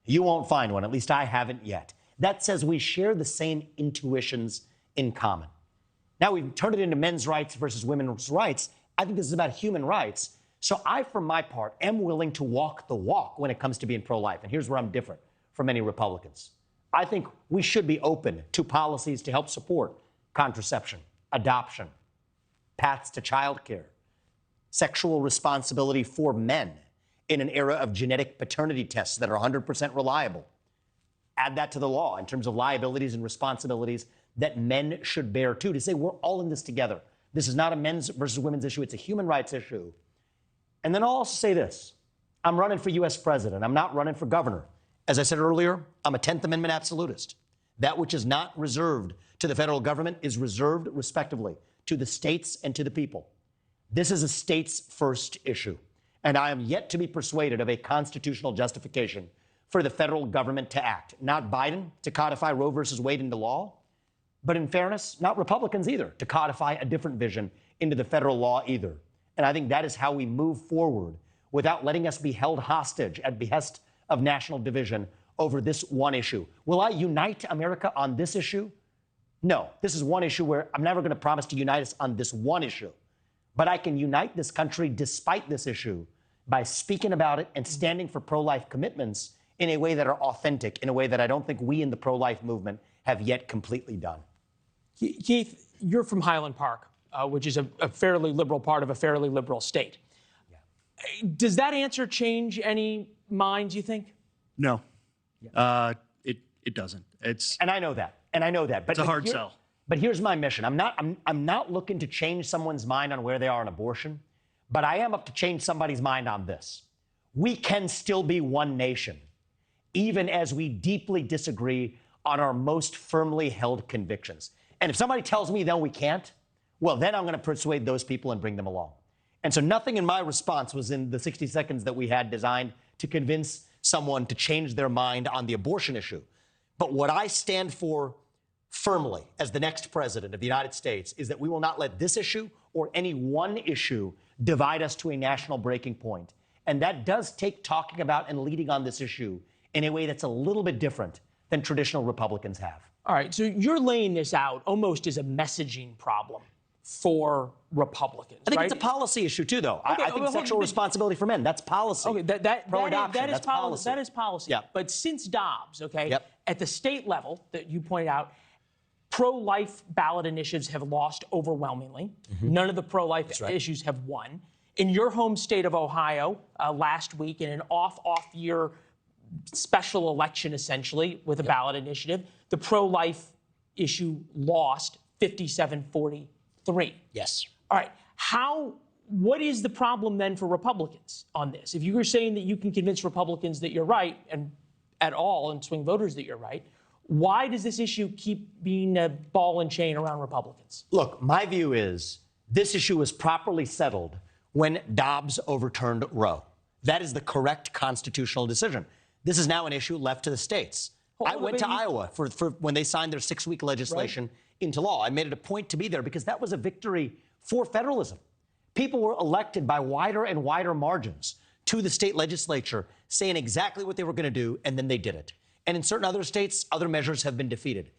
You won't find one, at least I haven't yet. That says we share the same intuitions in common. Now we've turned it into men's rights versus women's rights. I think this is about human rights. So I, for my part, am willing to walk the walk when it comes to being pro-life. And here's where I'm different from many Republicans. I think we should be open to policies to help support contraception, adoption, paths to child care, sexual responsibility for men in an era of genetic paternity tests that are 100% reliable. Add that to the law in terms of liabilities and responsibilities that men should bear too, to say we're all in this together. This is not a men's versus women's issue. It's a human rights issue. And then I'll also say this. I'm running for U.S. president. I'm not running for governor. As I said earlier, I'm a 10th Amendment absolutist. That which is not reserved to the federal government is reserved, respectively, to the states and to the people. This is a states first issue. And I am yet to be persuaded of a constitutional justification for the federal government to act. Not Biden to codify Roe versus Wade into law, but in fairness, not Republicans either to codify a different vision into the federal law either. And I think that is how we move forward without letting us be held hostage at behest of national division over this one issue. Will I unite America on this issue? No. This is one issue where I'm never going to promise to unite us on this one issue. But I can unite this country despite this issue by speaking about it and standing for pro-life commitments in a way that are authentic, in a way that I don't think we in the pro-life movement have yet completely done. Keith, you're from Highland Park, which is a fairly liberal part of a fairly liberal state. Yeah. Does that answer change any minds, you think? No, yeah. It doesn't. And I know that. But it's a hard sell. But here's my mission. I'm not looking to change someone's mind on where they are on abortion, but I am up to change somebody's mind on this. We can still be one nation, even as we deeply disagree on our most firmly held convictions. And if somebody tells me, then we can't, well, then I'm going to persuade those people and bring them along. And so nothing in my response was in the 60 seconds that we had designed to convince someone to change their mind on the abortion issue. But what I stand for firmly as the next president of the United States is that we will not let this issue or any one issue divide us to a national breaking point. And that does take talking about and leading on this issue in a way that's a little bit different than traditional Republicans have. All right, so you're laying this out almost as a messaging problem for Republicans, I think right? it's a policy issue, too, though. Okay, I think sexual responsibility for men, that's policy. Okay, pro-adoption, that's policy. That is policy. Yep. But since Dobbs, okay, yep. At the state level that you pointed out, pro-life ballot initiatives have lost overwhelmingly. Mm-hmm. None of the pro-life issues have won. In your home state of Ohio, last week, in an off-year special election, essentially, with a ballot initiative, the pro-life issue lost 57-43. Yes. All right. What is the problem then for Republicans on this? If you were saying that you can convince Republicans that you're right, and at all, and swing voters that you're right. Why does this issue keep being a ball and chain around Republicans? Look, my view is this issue was properly settled when Dobbs overturned Roe. That is the correct constitutional decision. This is now an issue left to the states. I went to Iowa for when they signed their 6-week legislation into law. I made it a point to be there because that was a victory for federalism. People were elected by wider and wider margins to the state legislature saying exactly what they were going to do, and then they did it. And in certain other states, other measures have been defeated.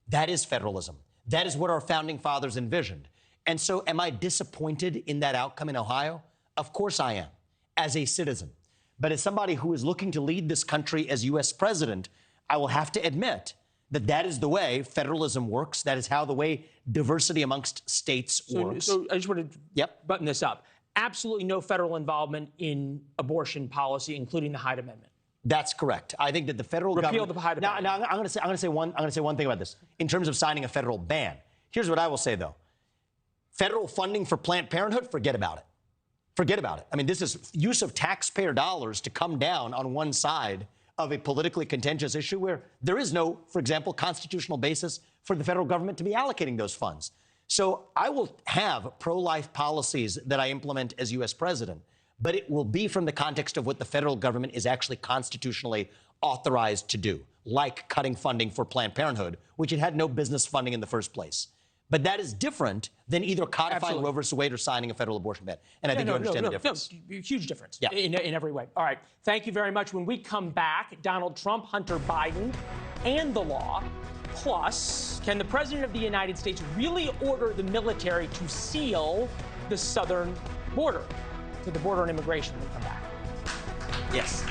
That is federalism. That is what our founding fathers envisioned. And so am I disappointed in that outcome in Ohio? Of course I am, as a citizen. But as somebody who is looking to lead this country as U.S. president, I will have to admit that that is the way federalism works. That is how the way diversity amongst states works. So I just want to button this up. Absolutely no federal involvement in abortion policy, including the Hyde Amendment. That's correct. I think that the federal Repeal government. the Hyde Amendment. Now, I'm going to say one thing about this. In terms of signing a federal ban, here's what I will say though: federal funding for Planned Parenthood, forget about it. Forget about it. I mean, this is use of taxpayer dollars to come down on one side of a politically contentious issue where there is no, for example, constitutional basis for the federal government to be allocating those funds. So I will have pro-life policies that I implement as U.S. president, but it will be from the context of what the federal government is actually constitutionally authorized to do, like cutting funding for Planned Parenthood, which it had no business funding in the first place. But that is different than either codifying Roe v. Wade or signing a federal abortion ban. And I think you understand the difference. No, huge difference in every way. All right. Thank you very much. When we come back, Donald Trump, Hunter Biden, and the law. Plus, can the President of the United States really order the military to seal the southern border? To the border and immigration when we come back. Yes.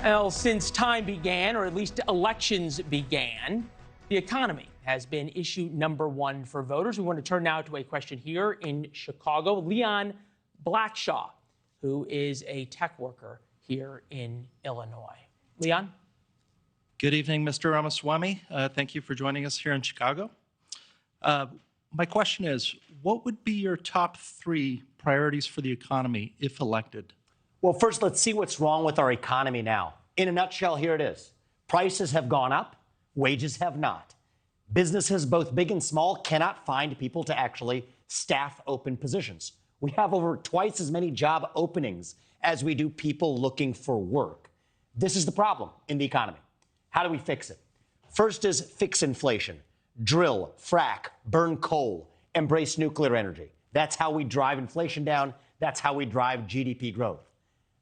Well, since time began, or at least elections began, the economy has been issue number one for voters. We want to turn now to a question here in Chicago. Leon Blackshaw, who is a tech worker here in Illinois. Leon? Good evening, Mr. Ramaswamy. Thank you for joining us here in Chicago. My question is, what would be your top 3 priorities for the economy if elected? Well, first, let's see what's wrong with our economy now. In a nutshell, here it is. Prices have gone up, wages have not. Businesses, both big and small, cannot find people to actually staff open positions. We have over twice as many job openings as we do people looking for work. This is the problem in the economy. How do we fix it? First is fix inflation. Drill, frack, burn coal, embrace nuclear energy. That's how we drive inflation down. That's how we drive GDP growth.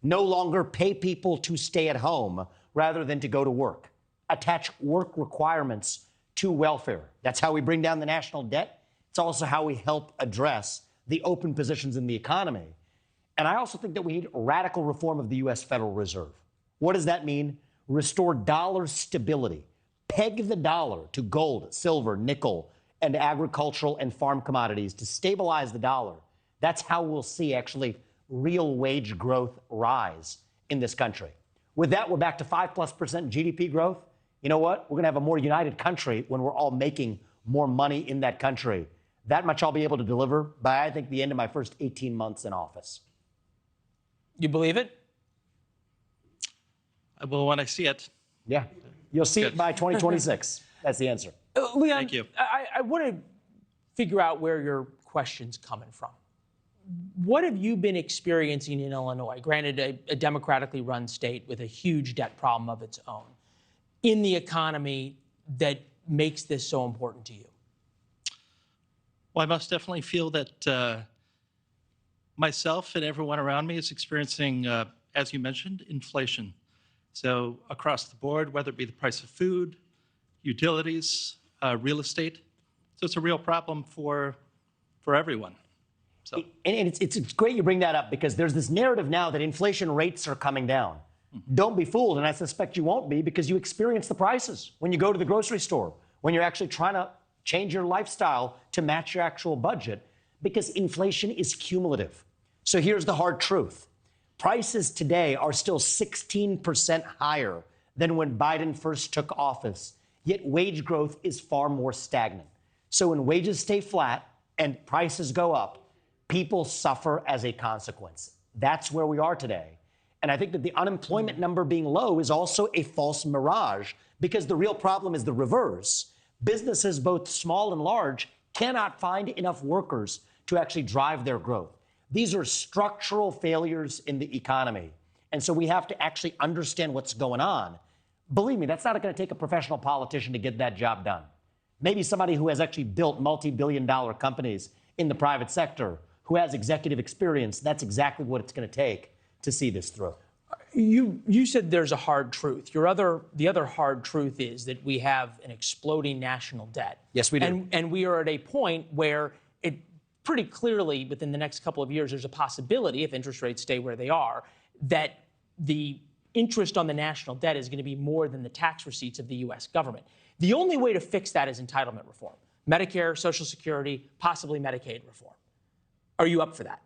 No longer pay people to stay at home rather than to go to work. Attach work requirements to welfare. That's how we bring down the national debt. It's also how we help address the open positions in the economy. And I also think that we need radical reform of the U.S. Federal Reserve. What does that mean? Restore dollar stability. Peg the dollar to gold, silver, nickel, and agricultural and farm commodities to stabilize the dollar. That's how we'll see actually real wage growth rise in this country. With that, we're back to 5+% GDP growth. You know what? We're going to have a more united country when we're all making more money in that country. That much I'll be able to deliver by, I think, the end of my first 18 months in office. You believe it? Well, when I see it. Yeah. You'll see it by 2026. That's the answer. Leon, thank you. I want to figure out where your question's coming from. What have you been experiencing in Illinois, granted a democratically run state with a huge debt problem of its own, in the economy that makes this so important to you? Well, I most definitely feel that myself and everyone around me is experiencing, as you mentioned, inflation. So across the board, whether it be the price of food, utilities, real estate. So it's a real problem for everyone. So. And it's great you bring that up because there's this narrative now that inflation rates are coming down. Don't be fooled, and I suspect you won't be because you experience the prices when you go to the grocery store, when you're actually trying to change your lifestyle to match your actual budget, because inflation is cumulative. So here's the hard truth. Prices today are still 16% higher than when Biden first took office, yet wage growth is far more stagnant. So when wages stay flat and prices go up, people suffer as a consequence. That's where we are today. And I think that the unemployment number being low is also a false mirage, because the real problem is the reverse. Businesses, both small and large, cannot find enough workers to actually drive their growth. These are structural failures in the economy. And so we have to actually understand what's going on. Believe me, that's not going to take a professional politician to get that job done. Maybe somebody who has actually built multi-billion-dollar companies in the private sector, who has executive experience. That's exactly what it's going to take to see this through. You said there's a hard truth. The other hard truth is that we have an exploding national debt. Yes, we do. And we are at a point where it pretty clearly, within the next couple of years, there's a possibility, if interest rates stay where they are, that the interest on the national debt is going to be more than the tax receipts of the U.S. government. The only way to fix that is entitlement reform. Medicare, Social Security, possibly Medicaid reform. Are you up for that?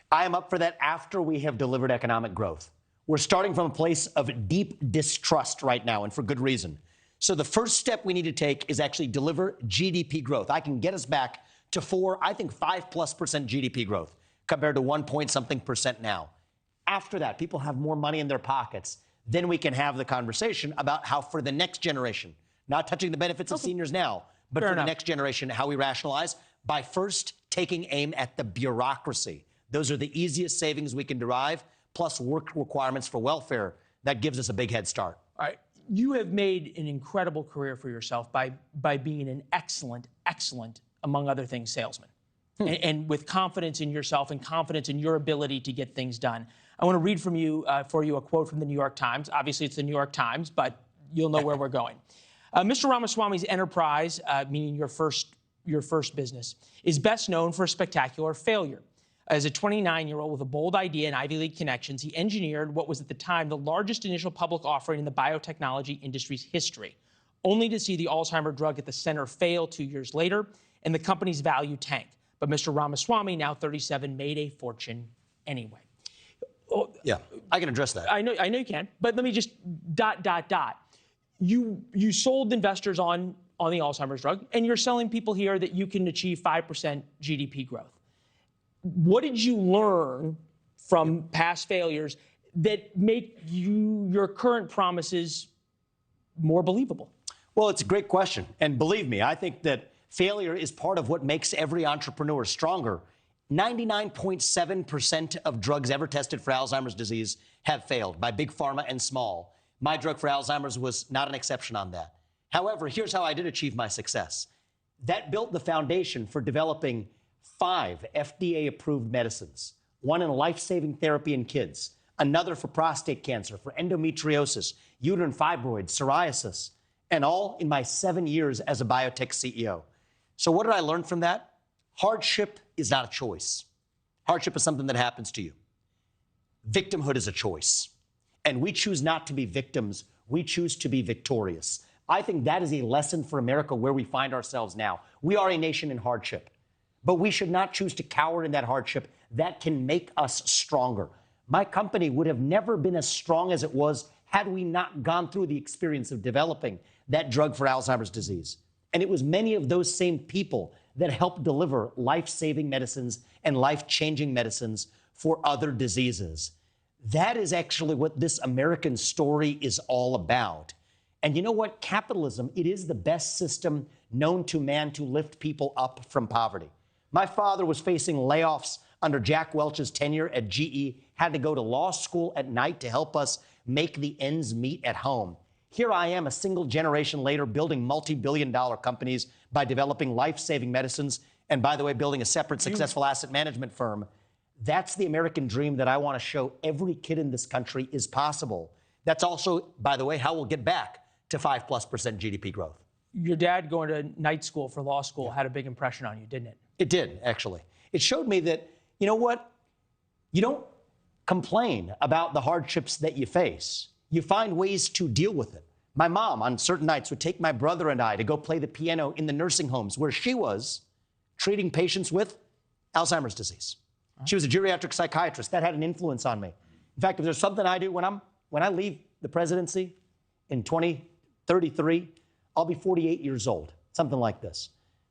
I am up for that after we have delivered economic growth. We're starting from a place of deep distrust right now, and for good reason. So the first step we need to take is actually deliver GDP growth. I can get us back to 5+ GDP growth compared to 1-point-something% now. After that, people have more money in their pockets. Then we can have the conversation about how, for the next generation, not touching the benefits of seniors now, but for the next generation, how we rationalize by first taking aim at the bureaucracy. Those are the easiest savings we can derive, plus work requirements for welfare. That gives us a big head start. All right. You have made an incredible career for yourself by being an excellent, among other things, salesman. And with confidence in yourself and confidence in your ability to get things done. I want to read from you for you a quote from the New York Times. Obviously, it's the New York Times, but you'll know where we're going. Mr. Ramaswamy's enterprise, meaning your first business, is best known for a spectacular failure. As a 29-year-old with a bold idea and Ivy League connections, he engineered what was at the time the largest initial public offering in the biotechnology industry's history, only to see the Alzheimer's drug at the center fail 2 years later and the company's value tank. But Mr. Ramaswamy, now 37, made a fortune anyway. Yeah, I can address that. I know you can, but let me just ... You sold investors on the Alzheimer's drug, and you're selling people here that you can achieve 5% GDP growth. What did you learn from past failures that make your current promises more believable? Well, it's a great question. And believe me, I think that failure is part of what makes every entrepreneur stronger. 99.7% of drugs ever tested for Alzheimer's disease have failed by big pharma and small. My drug for Alzheimer's was not an exception on that. However, here's how I did achieve my success. That built the foundation for developing 5 FDA-approved medicines, one in life-saving therapy in kids, another for prostate cancer, for endometriosis, uterine fibroids, psoriasis, and all in my 7 years as a biotech CEO. So what did I learn from that? Hardship is not a choice. Hardship is something that happens to you. Victimhood is a choice. And we choose not to be victims. We choose to be victorious. I think that is a lesson for America where we find ourselves now. We are a nation in hardship, but we should not choose to cower in that hardship. That can make us stronger. My company would have never been as strong as it was had we not gone through the experience of developing that drug for Alzheimer's disease. And it was many of those same people that helped deliver life-saving medicines and life-changing medicines for other diseases. That is actually what this American story is all about. And you know what? Capitalism, it is the best system known to man to lift people up from poverty. My father was facing layoffs under Jack Welch's tenure at GE, had to go to law school at night to help us make the ends meet at home. Here I am, a single generation later, building multi-billion-dollar companies by developing life-saving medicines, and by the way, building a separate successful asset management firm. That's the American dream that I want to show every kid in this country is possible. That's also, by the way, how we'll get back to 5+% GDP growth. Your dad going to night school for law school had a big impression on you, didn't it? It did, actually. It showed me that, you know what? You don't complain about the hardships that you face. You find ways to deal with it. My mom, on certain nights, would take my brother and I to go play the piano in the nursing homes where she was treating patients with Alzheimer's disease. She was a geriatric psychiatrist. That had an influence on me. In fact, if there's something I do when I leave the presidency in 2033, I'll be 48 years old, something like this.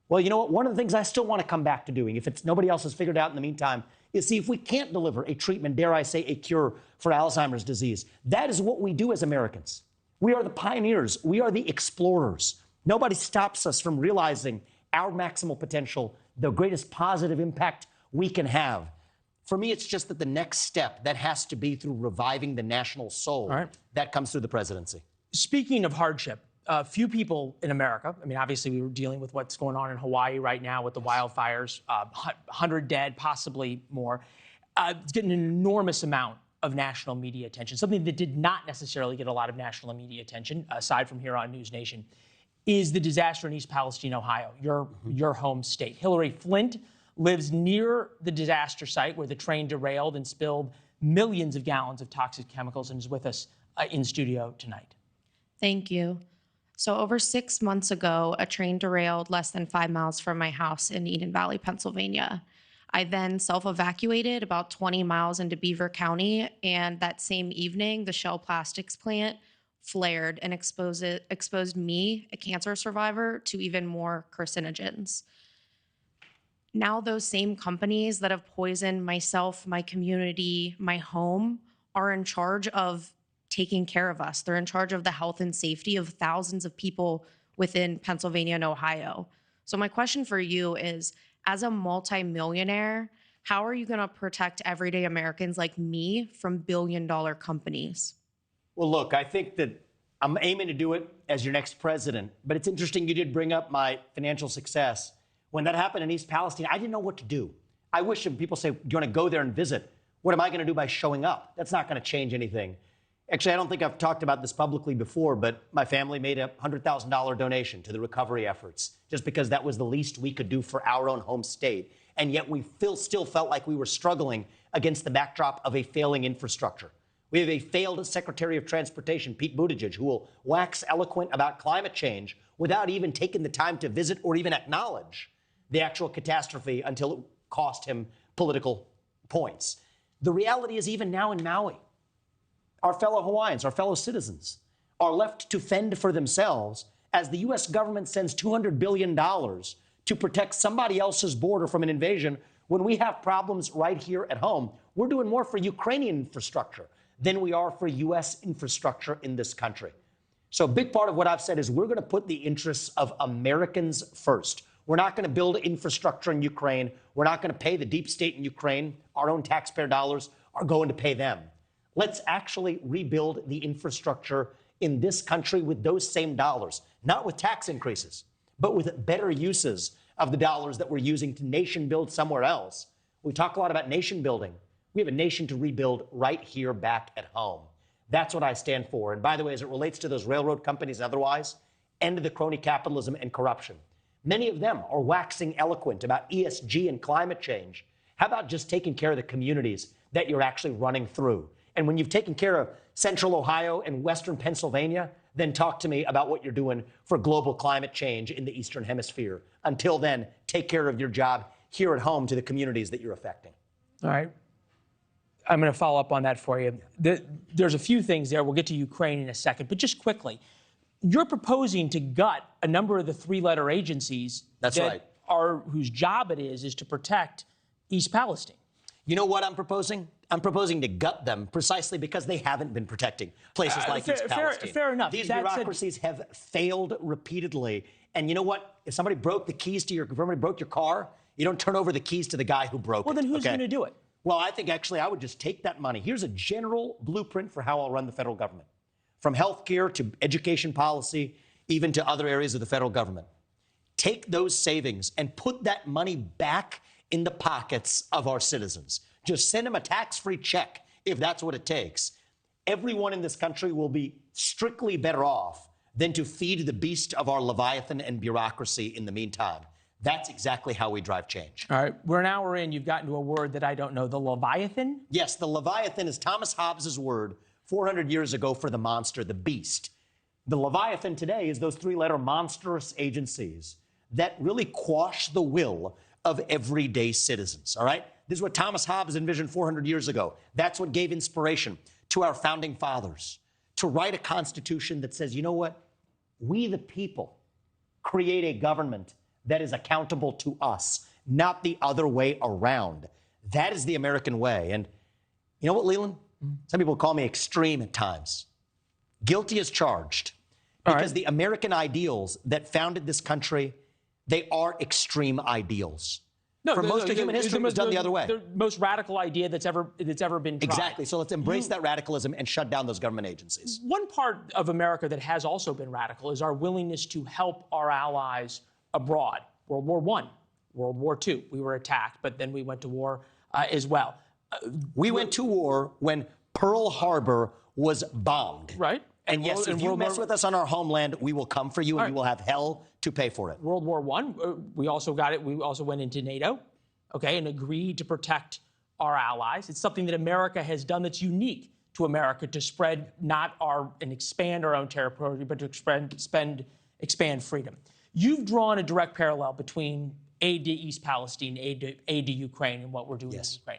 Well, you know what? One of the things I still want to come back to doing, if it's nobody else has figured out in the meantime, is see if we can't deliver a treatment, dare I say, a cure for Alzheimer's disease. That is what we do as Americans. We are the pioneers. We are the explorers. Nobody stops us from realizing our maximal potential, the greatest positive impact we can have. For me, it's just that the next step, that has to be through reviving the national soul. All right. That comes through the presidency. Speaking of hardship, few people in America, I mean, obviously we were dealing with what's going on in Hawaii right now with the wildfires, 100 dead, possibly more. It's getting an enormous amount of national media attention. Something that did not necessarily get a lot of national media attention, aside from here on NewsNation, is the disaster in East Palestine, Ohio, your home state. Hillary Flint lives near the disaster site where the train derailed and spilled millions of gallons of toxic chemicals and is with us in studio tonight. Thank you. So over 6 months ago, a train derailed less than 5 miles from my house in Eden Valley, Pennsylvania. I then self-evacuated about 20 miles into Beaver County, and that same evening, the Shell Plastics plant flared and exposed me, a cancer survivor, to even more carcinogens. Now those same companies that have poisoned myself, my community, my home, are in charge of taking care of us. They're in charge of the health and safety of thousands of people within Pennsylvania and Ohio. So my question for you is, as a multimillionaire, how are you going to protect everyday Americans like me from billion-dollar companies? Well, look, I think that I'm aiming to do it as your next president, but it's interesting you did bring up my financial success. When that happened in East Palestine, I didn't know what to do. I wish people say, do you want to go there and visit? What am I going to do by showing up? That's not going to change anything. Actually, I don't think I've talked about this publicly before, but my family made a $100,000 donation to the recovery efforts just because that was the least we could do for our own home state. And yet we still felt like we were struggling against the backdrop of a failing infrastructure. We have a failed Secretary of Transportation, Pete Buttigieg, who will wax eloquent about climate change without even taking the time to visit or even acknowledge the actual catastrophe until it cost him political points. The reality is, even now in Maui, our fellow Hawaiians, our fellow citizens, are left to fend for themselves as the U.S. government sends $200 billion to protect somebody else's border from an invasion when we have problems right here at home. We're doing more for Ukrainian infrastructure than we are for U.S. infrastructure in this country. So a big part of what I've said is we're going to put the interests of Americans first. We're not going to build infrastructure in Ukraine. We're not going to pay the deep state in Ukraine. Our own taxpayer dollars are going to pay them. Let's actually rebuild the infrastructure in this country with those same dollars, not with tax increases, but with better uses of the dollars that we're using to nation build somewhere else. We talk a lot about nation building. We have a nation to rebuild right here back at home. That's what I stand for. And by the way, as it relates to those railroad companies and otherwise, end the crony capitalism and corruption. Many of them are waxing eloquent about ESG and climate change. How about just taking care of the communities that you're actually running through? And when you've taken care of central Ohio and western Pennsylvania, then talk to me about what you're doing for global climate change in the Eastern Hemisphere. Until then, take care of your job here at home to the communities that you're affecting. All right. I'm going to follow up on that for you. There's a few things there. We'll get to Ukraine in a second. But just quickly, you're proposing to gut a number of the three-letter agencies whose job it is to protect East Palestine. You know what I'm proposing? I'm proposing to gut them precisely because they haven't been protecting places like East Palestine. Fair enough. These bureaucracies have failed repeatedly. And you know what? If somebody broke the keys to if somebody broke your car, you don't turn over the keys to the guy who broke it. Well, then who's going to do it? Well, I think actually I would just take that money. Here's a general blueprint for how I'll run the federal government, from healthcare to education policy, even to other areas of the federal government. Take those savings and put that money back in the pockets of our citizens. Just send them a tax-free check if that's what it takes. Everyone in this country will be strictly better off than to feed the beast of our Leviathan and bureaucracy in the meantime. That's exactly how we drive change. All right, we're an hour in. You've gotten to a word that I don't know, the Leviathan? Yes, the Leviathan is Thomas Hobbes's word 400 years ago for the monster, the beast. The Leviathan today is those three-letter monstrous agencies that really quash the will of everyday citizens, all right? This is what Thomas Hobbes envisioned 400 years ago. That's what gave inspiration to our founding fathers to write a constitution that says, you know what? We, the people, create a government that is accountable to us, not the other way around. That is the American way. And you know what, Leland? Some people call me extreme at times. Guilty as charged. Because the American ideals that founded this country, they are extreme ideals. No, for most of human history, it was done the other way. The most radical idea that's ever been tried. Exactly. So let's embrace that radicalism and shut down those government agencies. One part of America that has also been radical is our willingness to help our allies abroad. World War I, World War II, we were attacked, but then we went to war as well. We went to war when Pearl Harbor was bombed. Right. And yes, if you mess with us on our homeland, we will come for you, and you will have hell to pay for it. World War I, we also got it. We also went into NATO, okay, and agreed to protect our allies. It's something that America has done that's unique to America, to spread and expand our own territory, but to expand freedom. You've drawn a direct parallel between aid to East Palestine, aid to Ukraine, and what we're doing in Ukraine.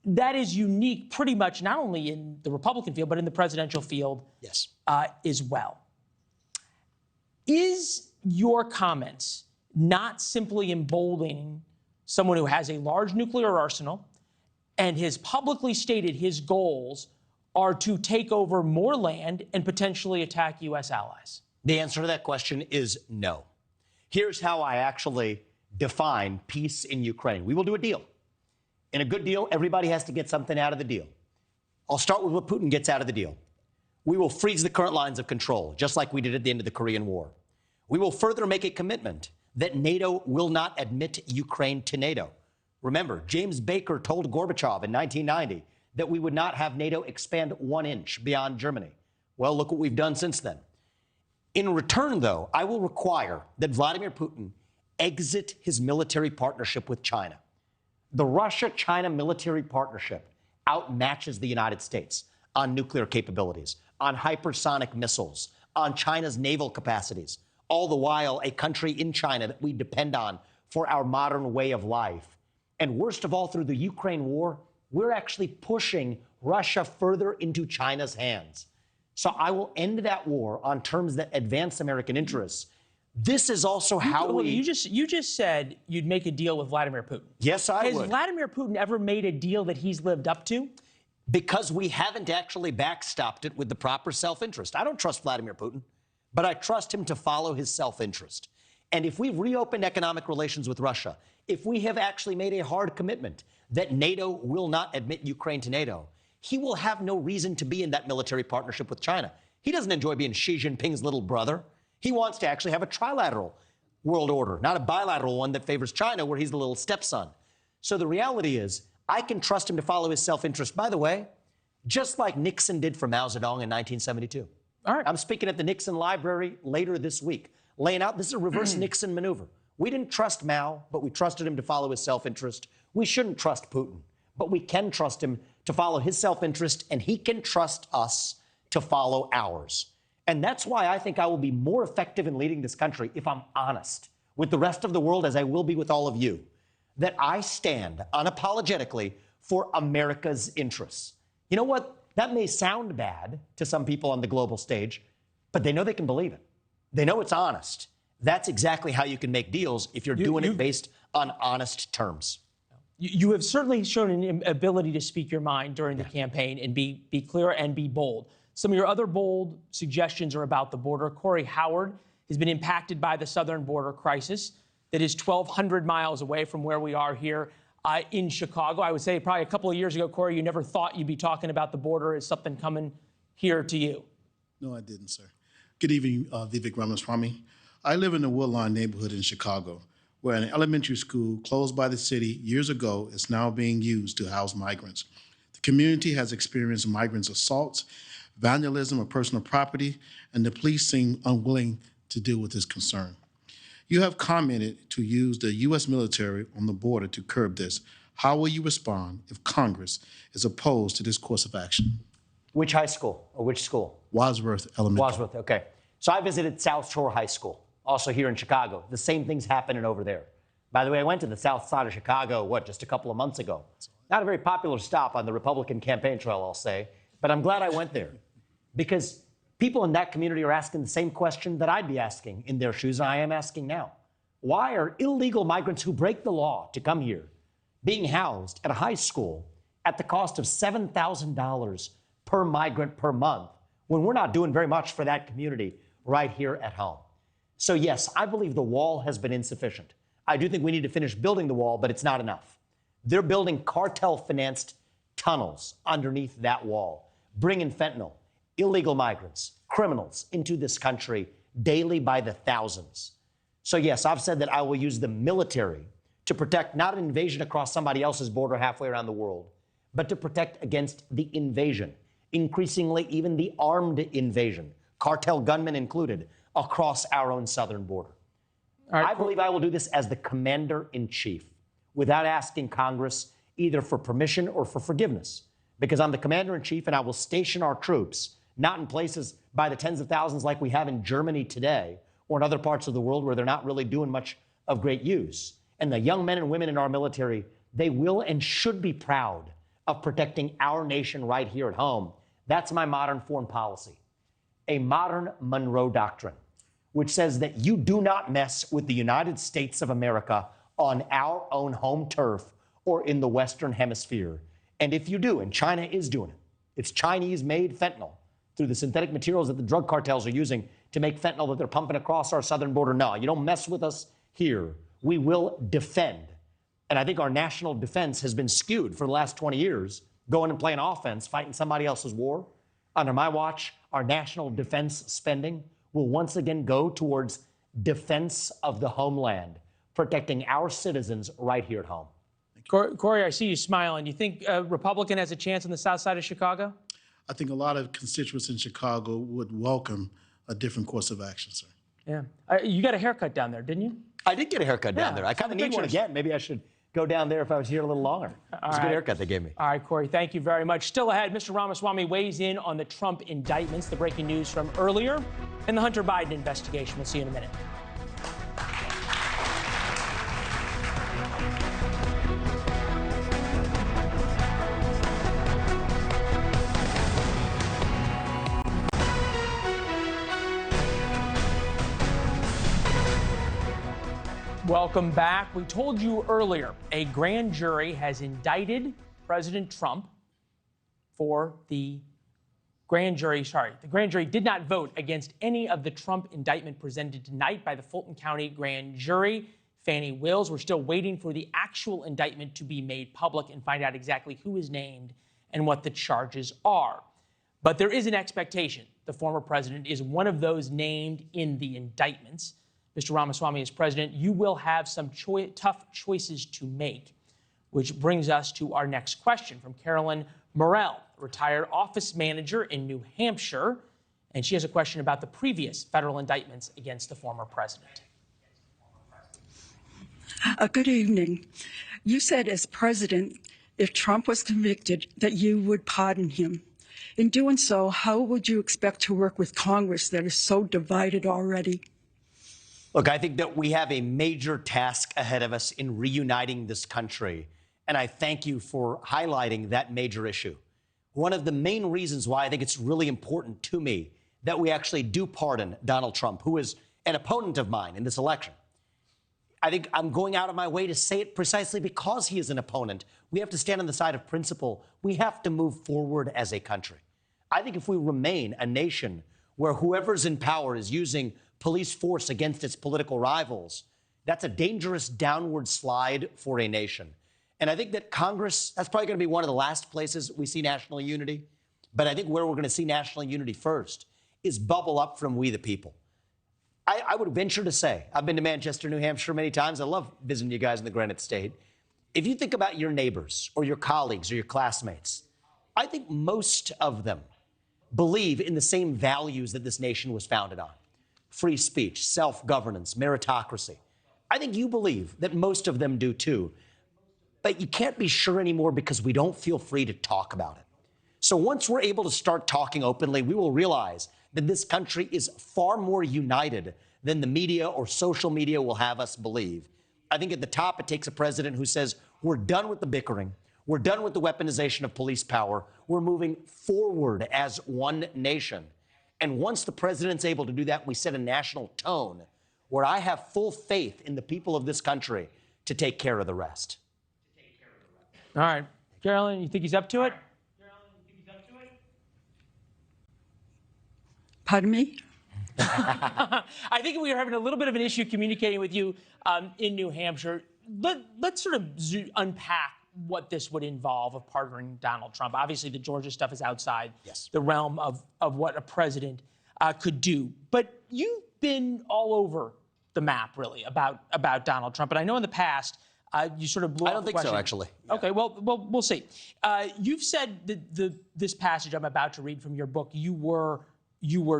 That is unique pretty much not only in the Republican field, but in the presidential field as well. Is your comments not simply emboldening someone who has a large nuclear arsenal and has publicly stated his goals are to take over more land and potentially attack U.S. allies? The answer to that question is no. Here's how I actually define peace in Ukraine. We will do a deal. In a good deal, everybody has to get something out of the deal. I'll start with what Putin gets out of the deal. We will freeze the current lines of control, just like we did at the end of the Korean War. We will further make a commitment that NATO will not admit Ukraine to NATO. Remember, James Baker told Gorbachev in 1990 that we would not have NATO expand 1 inch beyond Germany. Well, look what we've done since then. In return, though, I will require that Vladimir Putin exit his military partnership with China. The Russia-China military partnership outmatches the United States on nuclear capabilities, on hypersonic missiles, on China's naval capacities, all the while a country in China that we depend on for our modern way of life. And worst of all, through the Ukraine war, we're actually pushing Russia further into China's hands. So I will end that war on terms that advance American interests. This is also how we... You just said you'd make a deal with Vladimir Putin. Yes, I would. Has Vladimir Putin ever made a deal that he's lived up to? Because we haven't actually backstopped it with the proper self-interest. I don't trust Vladimir Putin, but I trust him to follow his self-interest. And if we've reopened economic relations with Russia, if we have actually made a hard commitment that NATO will not admit Ukraine to NATO, he will have no reason to be in that military partnership with China. He doesn't enjoy being Xi Jinping's little brother. He wants to actually have a trilateral world order, not a bilateral one that favors China where he's the little stepson. So the reality is, I can trust him to follow his self-interest, by the way, just like Nixon did for Mao Zedong in 1972. All right. I'm speaking at the Nixon Library later this week, laying out this is a reverse Nixon maneuver. We didn't trust Mao, but we trusted him to follow his self-interest. We shouldn't trust Putin, but we can trust him to follow his self-interest, and he can trust us to follow ours. And that's why I think I will be more effective in leading this country if I'm honest with the rest of the world, as I will be with all of you, that I stand unapologetically for America's interests. You know what? That may sound bad to some people on the global stage, but they know they can believe it. They know it's honest. That's exactly how you can make deals if you're doing it based on honest terms. You have certainly shown an ability to speak your mind during the campaign and be clear and be bold. Some of your other bold suggestions are about the border. Corey Howard has been impacted by the southern border crisis that is 1,200 miles away from where we are here in Chicago. I would say probably a couple of years ago, Corey, you never thought you'd be talking about the border as something coming here to you. No, I didn't, sir. Good evening, Vivek Ramaswamy. I live in the Woodlawn neighborhood in Chicago, where an elementary school closed by the city years ago is now being used to house migrants. The community has experienced migrants' assaults, vandalism of personal property, and the police seem unwilling to deal with this concern. You have commented to use the U.S. military on the border to curb this. How will you respond if Congress is opposed to this course of action? Which high school or which school? Wadsworth Elementary. Wadsworth, okay. So I visited South Shore High School, also here in Chicago. The same thing's happening over there. By the way, I went to the south side of Chicago, just a couple of months ago. Not a very popular stop on the Republican campaign trail, I'll say, but I'm glad I went there because people in that community are asking the same question that I'd be asking in their shoes, and I am asking now. Why are illegal migrants who break the law to come here being housed at a high school at the cost of $7,000 per migrant per month when we're not doing very much for that community right here at home? So yes, I believe the wall has been insufficient. I do think we need to finish building the wall, but it's not enough. They're building cartel-financed tunnels underneath that wall, bringing fentanyl, illegal migrants, criminals into this country daily by the thousands. So yes, I've said that I will use the military to protect not an invasion across somebody else's border halfway around the world, but to protect against the invasion, increasingly even the armed invasion, cartel gunmen included, across our own southern border. Right, I believe I will do this as the commander-in-chief without asking Congress either for permission or for forgiveness, because I'm the commander-in-chief and I will station our troops not in places by the tens of thousands like we have in Germany today or in other parts of the world where they're not really doing much of great use. And the young men and women in our military, they will and should be proud of protecting our nation right here at home. That's my modern foreign policy, a modern Monroe Doctrine, which says that you do not mess with the United States of America on our own home turf or in the Western Hemisphere. And if you do, and China is doing it, it's Chinese-made fentanyl through the synthetic materials that the drug cartels are using to make fentanyl that they're pumping across our southern border. No, you don't mess with us here. We will defend. And I think our national defense has been skewed for the last 20 years, going and playing offense, fighting somebody else's war. Under my watch, our national defense spending will once again go towards defense of the homeland, protecting our citizens right here at home. Corey, I see you smiling. You think a Republican has a chance on the south side of Chicago? I think a lot of constituents in Chicago would welcome a different course of action, sir. Yeah. You got a haircut down there, didn't you? I did get a haircut down there. I kind of need one again. Maybe I should go down there if I was here a little longer. It's a good haircut they gave me. All right, Corey, thank you very much. Still ahead, Mr. Ramaswamy weighs in on the Trump indictments, the breaking news from earlier, and the Hunter Biden investigation. We'll see you in a minute. Welcome back. We told you earlier, a grand jury has indicted President Trump for the grand jury did not vote against any of the Trump indictment presented tonight by the Fulton County grand jury. Fani Willis, we're still waiting for the actual indictment to be made public and find out exactly who is named and what the charges are. But there is an expectation the former president is one of those named in the indictments. Mr. Ramaswamy, as president, you will have some tough choices to make, which brings us to our next question from Carolyn Morell, retired office manager in New Hampshire. And she has a question about the previous federal indictments against the former president. Good evening. You said as president, if Trump was convicted, that you would pardon him. In doing so, how would you expect to work with Congress that is so divided already? Look, I think that we have a major task ahead of us in reuniting this country, and I thank you for highlighting that major issue. One of the main reasons why I think it's really important to me that we actually do pardon Donald Trump, who is an opponent of mine in this election. I think I'm going out of my way to say it precisely because he is an opponent. We have to stand on the side of principle. We have to move forward as a country. I think if we remain a nation where whoever's in power is using police force against its political rivals, that's a dangerous downward slide for a nation. And I think that Congress, that's probably going to be one of the last places we see national unity. But I think where we're going to see national unity first is bubble up from we the people. I would venture to say, I've been to Manchester, New Hampshire many times. I love visiting you guys in the Granite State. If you think about your neighbors or your colleagues or your classmates, I think most of them believe in the same values that this nation was founded on. Free speech, self-governance, meritocracy. I think you believe that most of them do too. But you can't be sure anymore because we don't feel free to talk about it. So once we're able to start talking openly, we will realize that this country is far more united than the media or social media will have us believe. I think at the top, it takes a president who says, we're done with the bickering. We're done with the weaponization of police power. We're moving forward as one nation. And once the president's able to do that, we set a national tone where I have full faith in the people of this country to take care of the rest. All right. Carolyn, you think he's up to it? Pardon me? I think we are having a little bit of an issue communicating with you in New Hampshire. Let's sort of unpack what this would involve of pardoning Donald Trump. Obviously, the Georgia stuff is outside the realm of what a president could do. But you've been all over the map, really, about Donald Trump. And I know in the past, you sort of blew I don't think so, actually. Okay, well, we'll see. You've said that this passage I'm about to read from your book, you were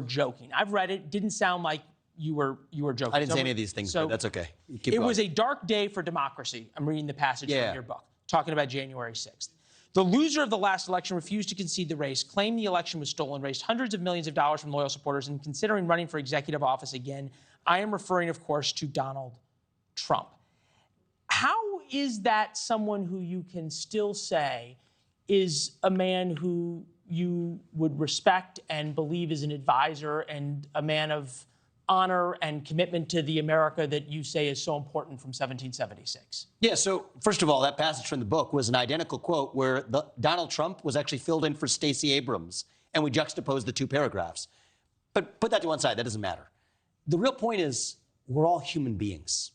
joking. I've read it. Didn't sound like you were joking. I didn't say any of these things, but that's okay. Keep It going. was a dark day for democracy. I'm reading the passage from your book, talking about January 6th. The loser of the last election refused to concede the race, claimed the election was stolen, raised hundreds of millions of dollars from loyal supporters, and considering running for executive office again. I am referring, of course, to Donald Trump. How is that someone who you can still say is a man who you would respect and believe is an advisor and a man of honor and commitment to the America that you say is so important from 1776? Yeah, so first of all, that passage from the book was an identical quote where Donald Trump was actually filled in for Stacey Abrams, and we juxtaposed the two paragraphs. But put that to one side, that doesn't matter. The real point is we're all human beings.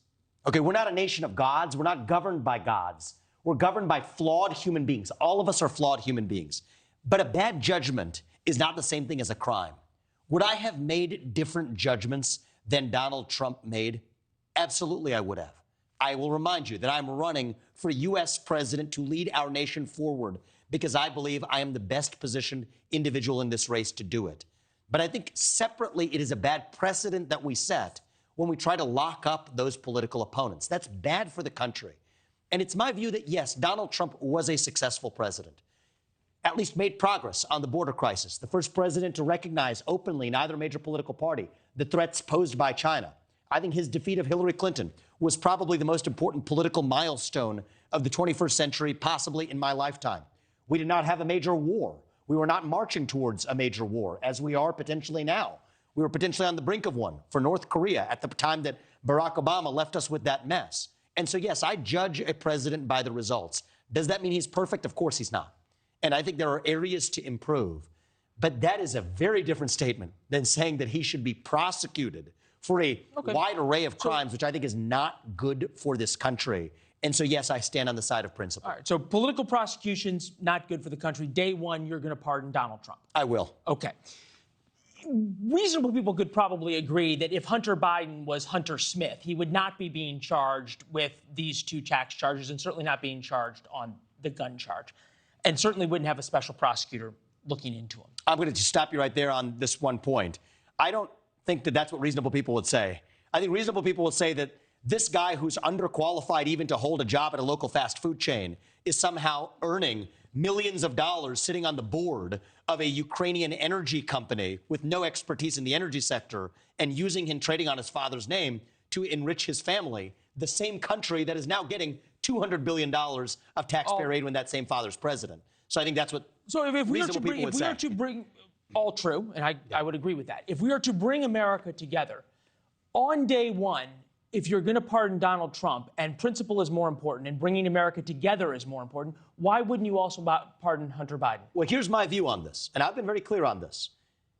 Okay, we're not a nation of gods. We're not governed by gods. We're governed by flawed human beings. All of us are flawed human beings. But a bad judgment is not the same thing as a crime. Would I have made different judgments than Donald Trump made? Absolutely, I would have. I will remind you that I'm running for U.S. president to lead our nation forward because I believe I am the best positioned individual in this race to do it. But I think separately, it is a bad precedent that we set when we try to lock up those political opponents. That's bad for the country. And it's my view that, yes, Donald Trump was a successful president, at least made progress on the border crisis, the first president to recognize openly in either major political party the threats posed by China. I think his defeat of Hillary Clinton was probably the most important political milestone of the 21st century, possibly in my lifetime. We did not have a major war. We were not marching towards a major war, as we are potentially now. We were potentially on the brink of one for North Korea at the time that Barack Obama left us with that mess. And so, yes, I judge a president by the results. Does that mean he's perfect? Of course he's not. And I think there are areas to improve. But that is a very different statement than saying that he should be prosecuted for a wide array of crimes, which I think is not good for this country. And so, yes, I stand on the side of principle. All right, so political prosecution's not good for the country. Day one, you're going to pardon Donald Trump. I will. Okay. Reasonable people could probably agree that if Hunter Biden was Hunter Smith, he would not be being charged with these two tax charges and certainly not being charged on the gun charge, and certainly wouldn't have a special prosecutor looking into him. I'm going to just stop you right there on this one point. I don't think that that's what reasonable people would say. I think reasonable people would say that this guy who's underqualified even to hold a job at a local fast food chain is somehow earning millions of dollars sitting on the board of a Ukrainian energy company with no expertise in the energy sector and using him trading on his father's name to enrich his family, the same country that is now getting $200 billion of taxpayer aid when that same father's president. So I think that's what reasonable people would say. If we are to bring all true, and I would agree with that, if we are to bring America together, on day one, if you're going to pardon Donald Trump and principle is more important and bringing America together is more important, why wouldn't you also pardon Hunter Biden? Well, here's my view on this, and I've been very clear on this.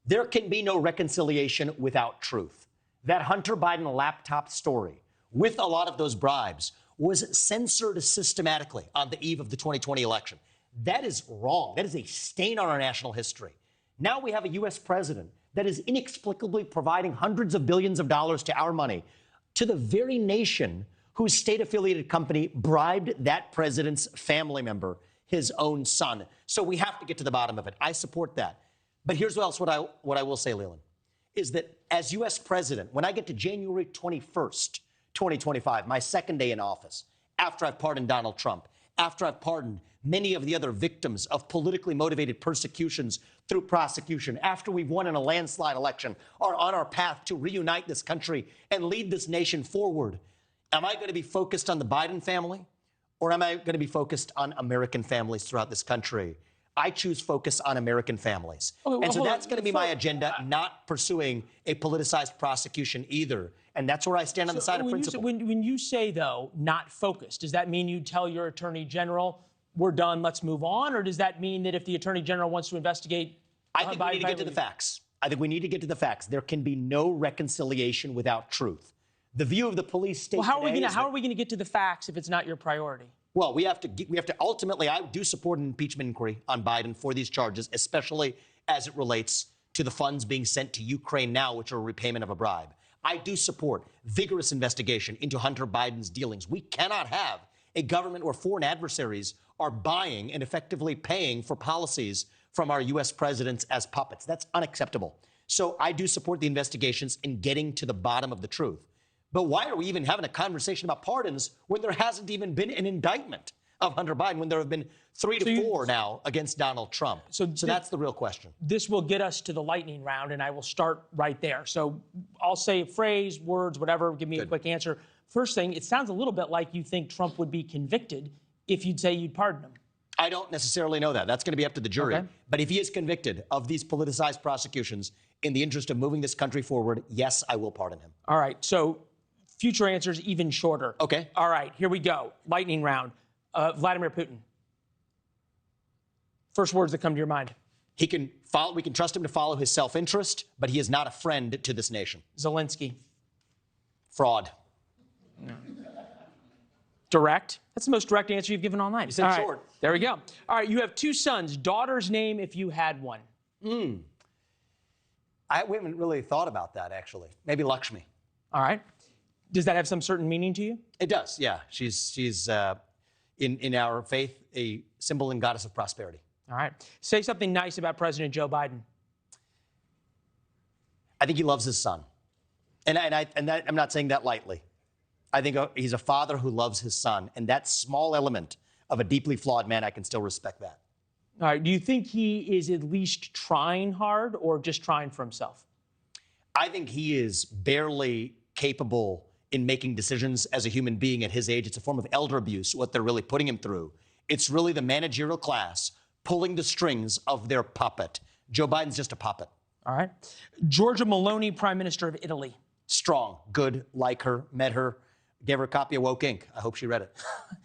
There can be no reconciliation without truth. That Hunter Biden laptop story, with a lot of those bribes, was censored systematically on the eve of the 2020 election. That is wrong. That is a stain on our national history. Now we have a U.S. president that is inexplicably providing hundreds of billions of dollars to our money to the very nation whose state-affiliated company bribed that president's family member, his own son. So we have to get to the bottom of it. I support that. But here's what I will say, Leland, is that as U.S. president, when I get to January 21st, 2025, my second day in office, after I've pardoned Donald Trump, after I've pardoned many of the other victims of politically motivated persecutions through prosecution, after we've won in a landslide election, are on our path to reunite this country and lead this nation forward, Am I going to be focused on the Biden family, or am I going to be focused on American families throughout this country? I choose focus on American families. And so that's going to be my agenda, not pursuing a politicized prosecution either. And that's where I stand on the side of principle. When you say, though, not focused, does that mean you tell your attorney general, we're done, let's move on? Or does that mean that if the attorney general wants to investigate I think we need to get to the facts. I think we need to get to the facts. There can be no reconciliation without truth. The view of the police state how are we going to get to the facts if it's not your priority? Well, we have to ultimately, I do support an impeachment inquiry on Biden for these charges, especially as it relates to the funds being sent to Ukraine now, which are a repayment of a bribe. I do support vigorous investigation into Hunter Biden's dealings. We cannot have a government where foreign adversaries are buying and effectively paying for policies from our U.S. presidents as puppets. That's unacceptable. So I do support the investigations in getting to the bottom of the truth. But why are we even having a conversation about pardons when there hasn't even been an indictment of Hunter Biden, when there have been 3 to 4 now against Donald Trump? So that's the real question. This will get us to the lightning round, and I will start right there. So I'll say a phrase, words, whatever, give me a quick answer. First thing, it sounds a little bit like you think Trump would be convicted if you'd say you'd pardon him. I don't necessarily know that. That's going to be up to the jury. Okay. But if he is convicted of these politicized prosecutions in the interest of moving this country forward, yes, I will pardon him. All right. So future answers even shorter. Okay. All right. Here we go. Lightning round. Vladimir Putin. First words that come to your mind. We can trust him to follow his self-interest, but he is not a friend to this nation. Zelensky. Fraud. No. Direct. That's the most direct answer you've given all night. You said short. There we go. All right, you have 2 sons. Daughter's name if you had one. We haven't really thought about that, actually. Maybe Lakshmi. All right. Does that have some certain meaning to you? It does, yeah. She's in our faith, a symbol and goddess of prosperity. All right. Say something nice about President Joe Biden. I think he loves his son. And I'm not saying that lightly. I think he's a father who loves his son. And that small element of a deeply flawed man, I can still respect that. All right. Do you think he is at least trying hard or just trying for himself? I think he is barely capable in making decisions as a human being at his age. It's a form of elder abuse, what they're really putting him through. It's really the managerial class pulling the strings of their puppet. Joe Biden's just a puppet. All right. Giorgia Meloni, Prime Minister of Italy. Strong, good, like her, met her. Gave her a copy of Woke Inc. I hope she read it.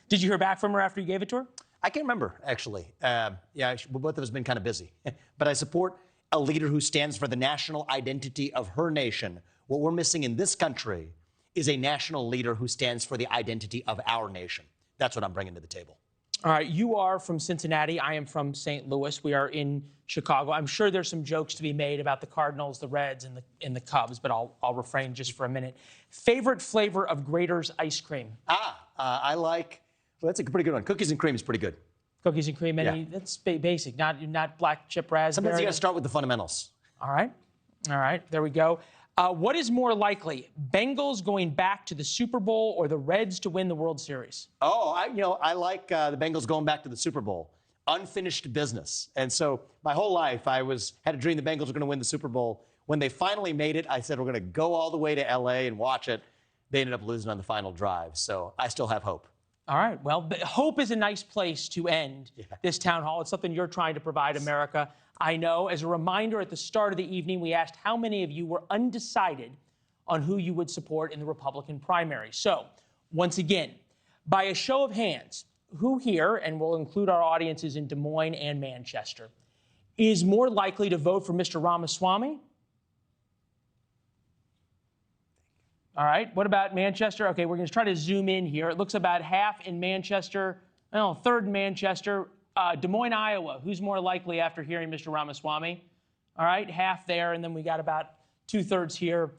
Did you hear back from her after you gave it to her? I can't remember, actually. Both of us have been kind of busy. But I support a leader who stands for the national identity of her nation. What we're missing in this country is a national leader who stands for the identity of our nation. That's what I'm bringing to the table. All right, you are from Cincinnati. I am from St. Louis. We are in Chicago. I'm sure there's some jokes to be made about the Cardinals, the Reds, and the Cubs, but I'll refrain just for a minute. Favorite flavor of Grater's ice cream? I like, well, that's a pretty good one. Cookies and cream is pretty good. Cookies and cream, that's basic, not black chip raspberry. Sometimes you got to start with the fundamentals. All right, there we go. What is more likely, Bengals going back to the Super Bowl or the Reds to win the World Series? I like the Bengals going back to the Super Bowl. Unfinished business. And so my whole life, I had a dream the Bengals were going to win the Super Bowl. When they finally made it, I said, we're going to go all the way to L.A. and watch it. They ended up losing on the final drive. So I still have hope. All right. Well, hope is a nice place to end this town hall. It's something you're trying to provide America. I know. As a reminder, at the start of the evening, we asked how many of you were undecided on who you would support in the Republican primary. So, once again, by a show of hands, who here, and we'll include our audiences in Des Moines and Manchester, is more likely to vote for Mr. Ramaswamy? All right. What about Manchester? Okay, we're going to try to zoom in here. It looks about half in Manchester, third in Manchester. Des Moines, Iowa. Who's more likely after hearing Mr. Ramaswamy? All right, half there, and then we got about 2/3 here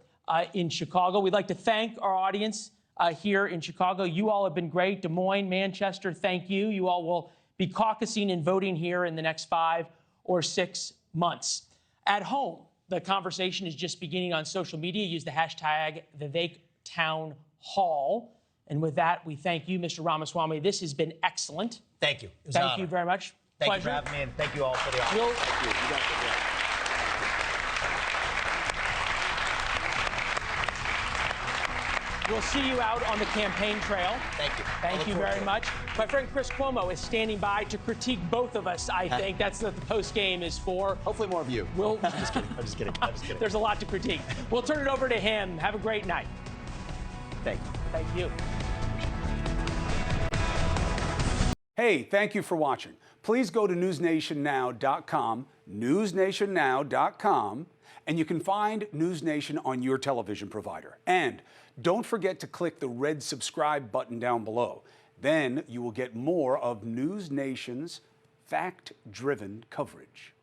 in Chicago. We'd like to thank our audience here in Chicago. You all have been great. Des Moines, Manchester, thank you. You all will be caucusing and voting here in the next 5 or 6 months. At home, the conversation is just beginning on social media. Use the hashtag #VivekTownHall. And with that, we thank you, Mr. Ramaswamy. This has been excellent. Thank you. Thank you very much. Thank you for having me, and thank you all for the audience. Thank you. You guys did great. We'll see you out on the campaign trail. Thank you. Thank you very much. My friend Chris Cuomo is standing by to critique both of us, I think. That's what the post game is for. Hopefully more of you. We'll... I'm just kidding. I'm just kidding. I'm just kidding. There's a lot to critique. We'll turn it over to him. Have a great night. Thank you. Thank you. Hey, thank you for watching. Please go to newsnationnow.com, newsnationnow.com, and you can find News Nation on your television provider. And don't forget to click the red subscribe button down below. Then you will get more of News Nation's fact-driven coverage.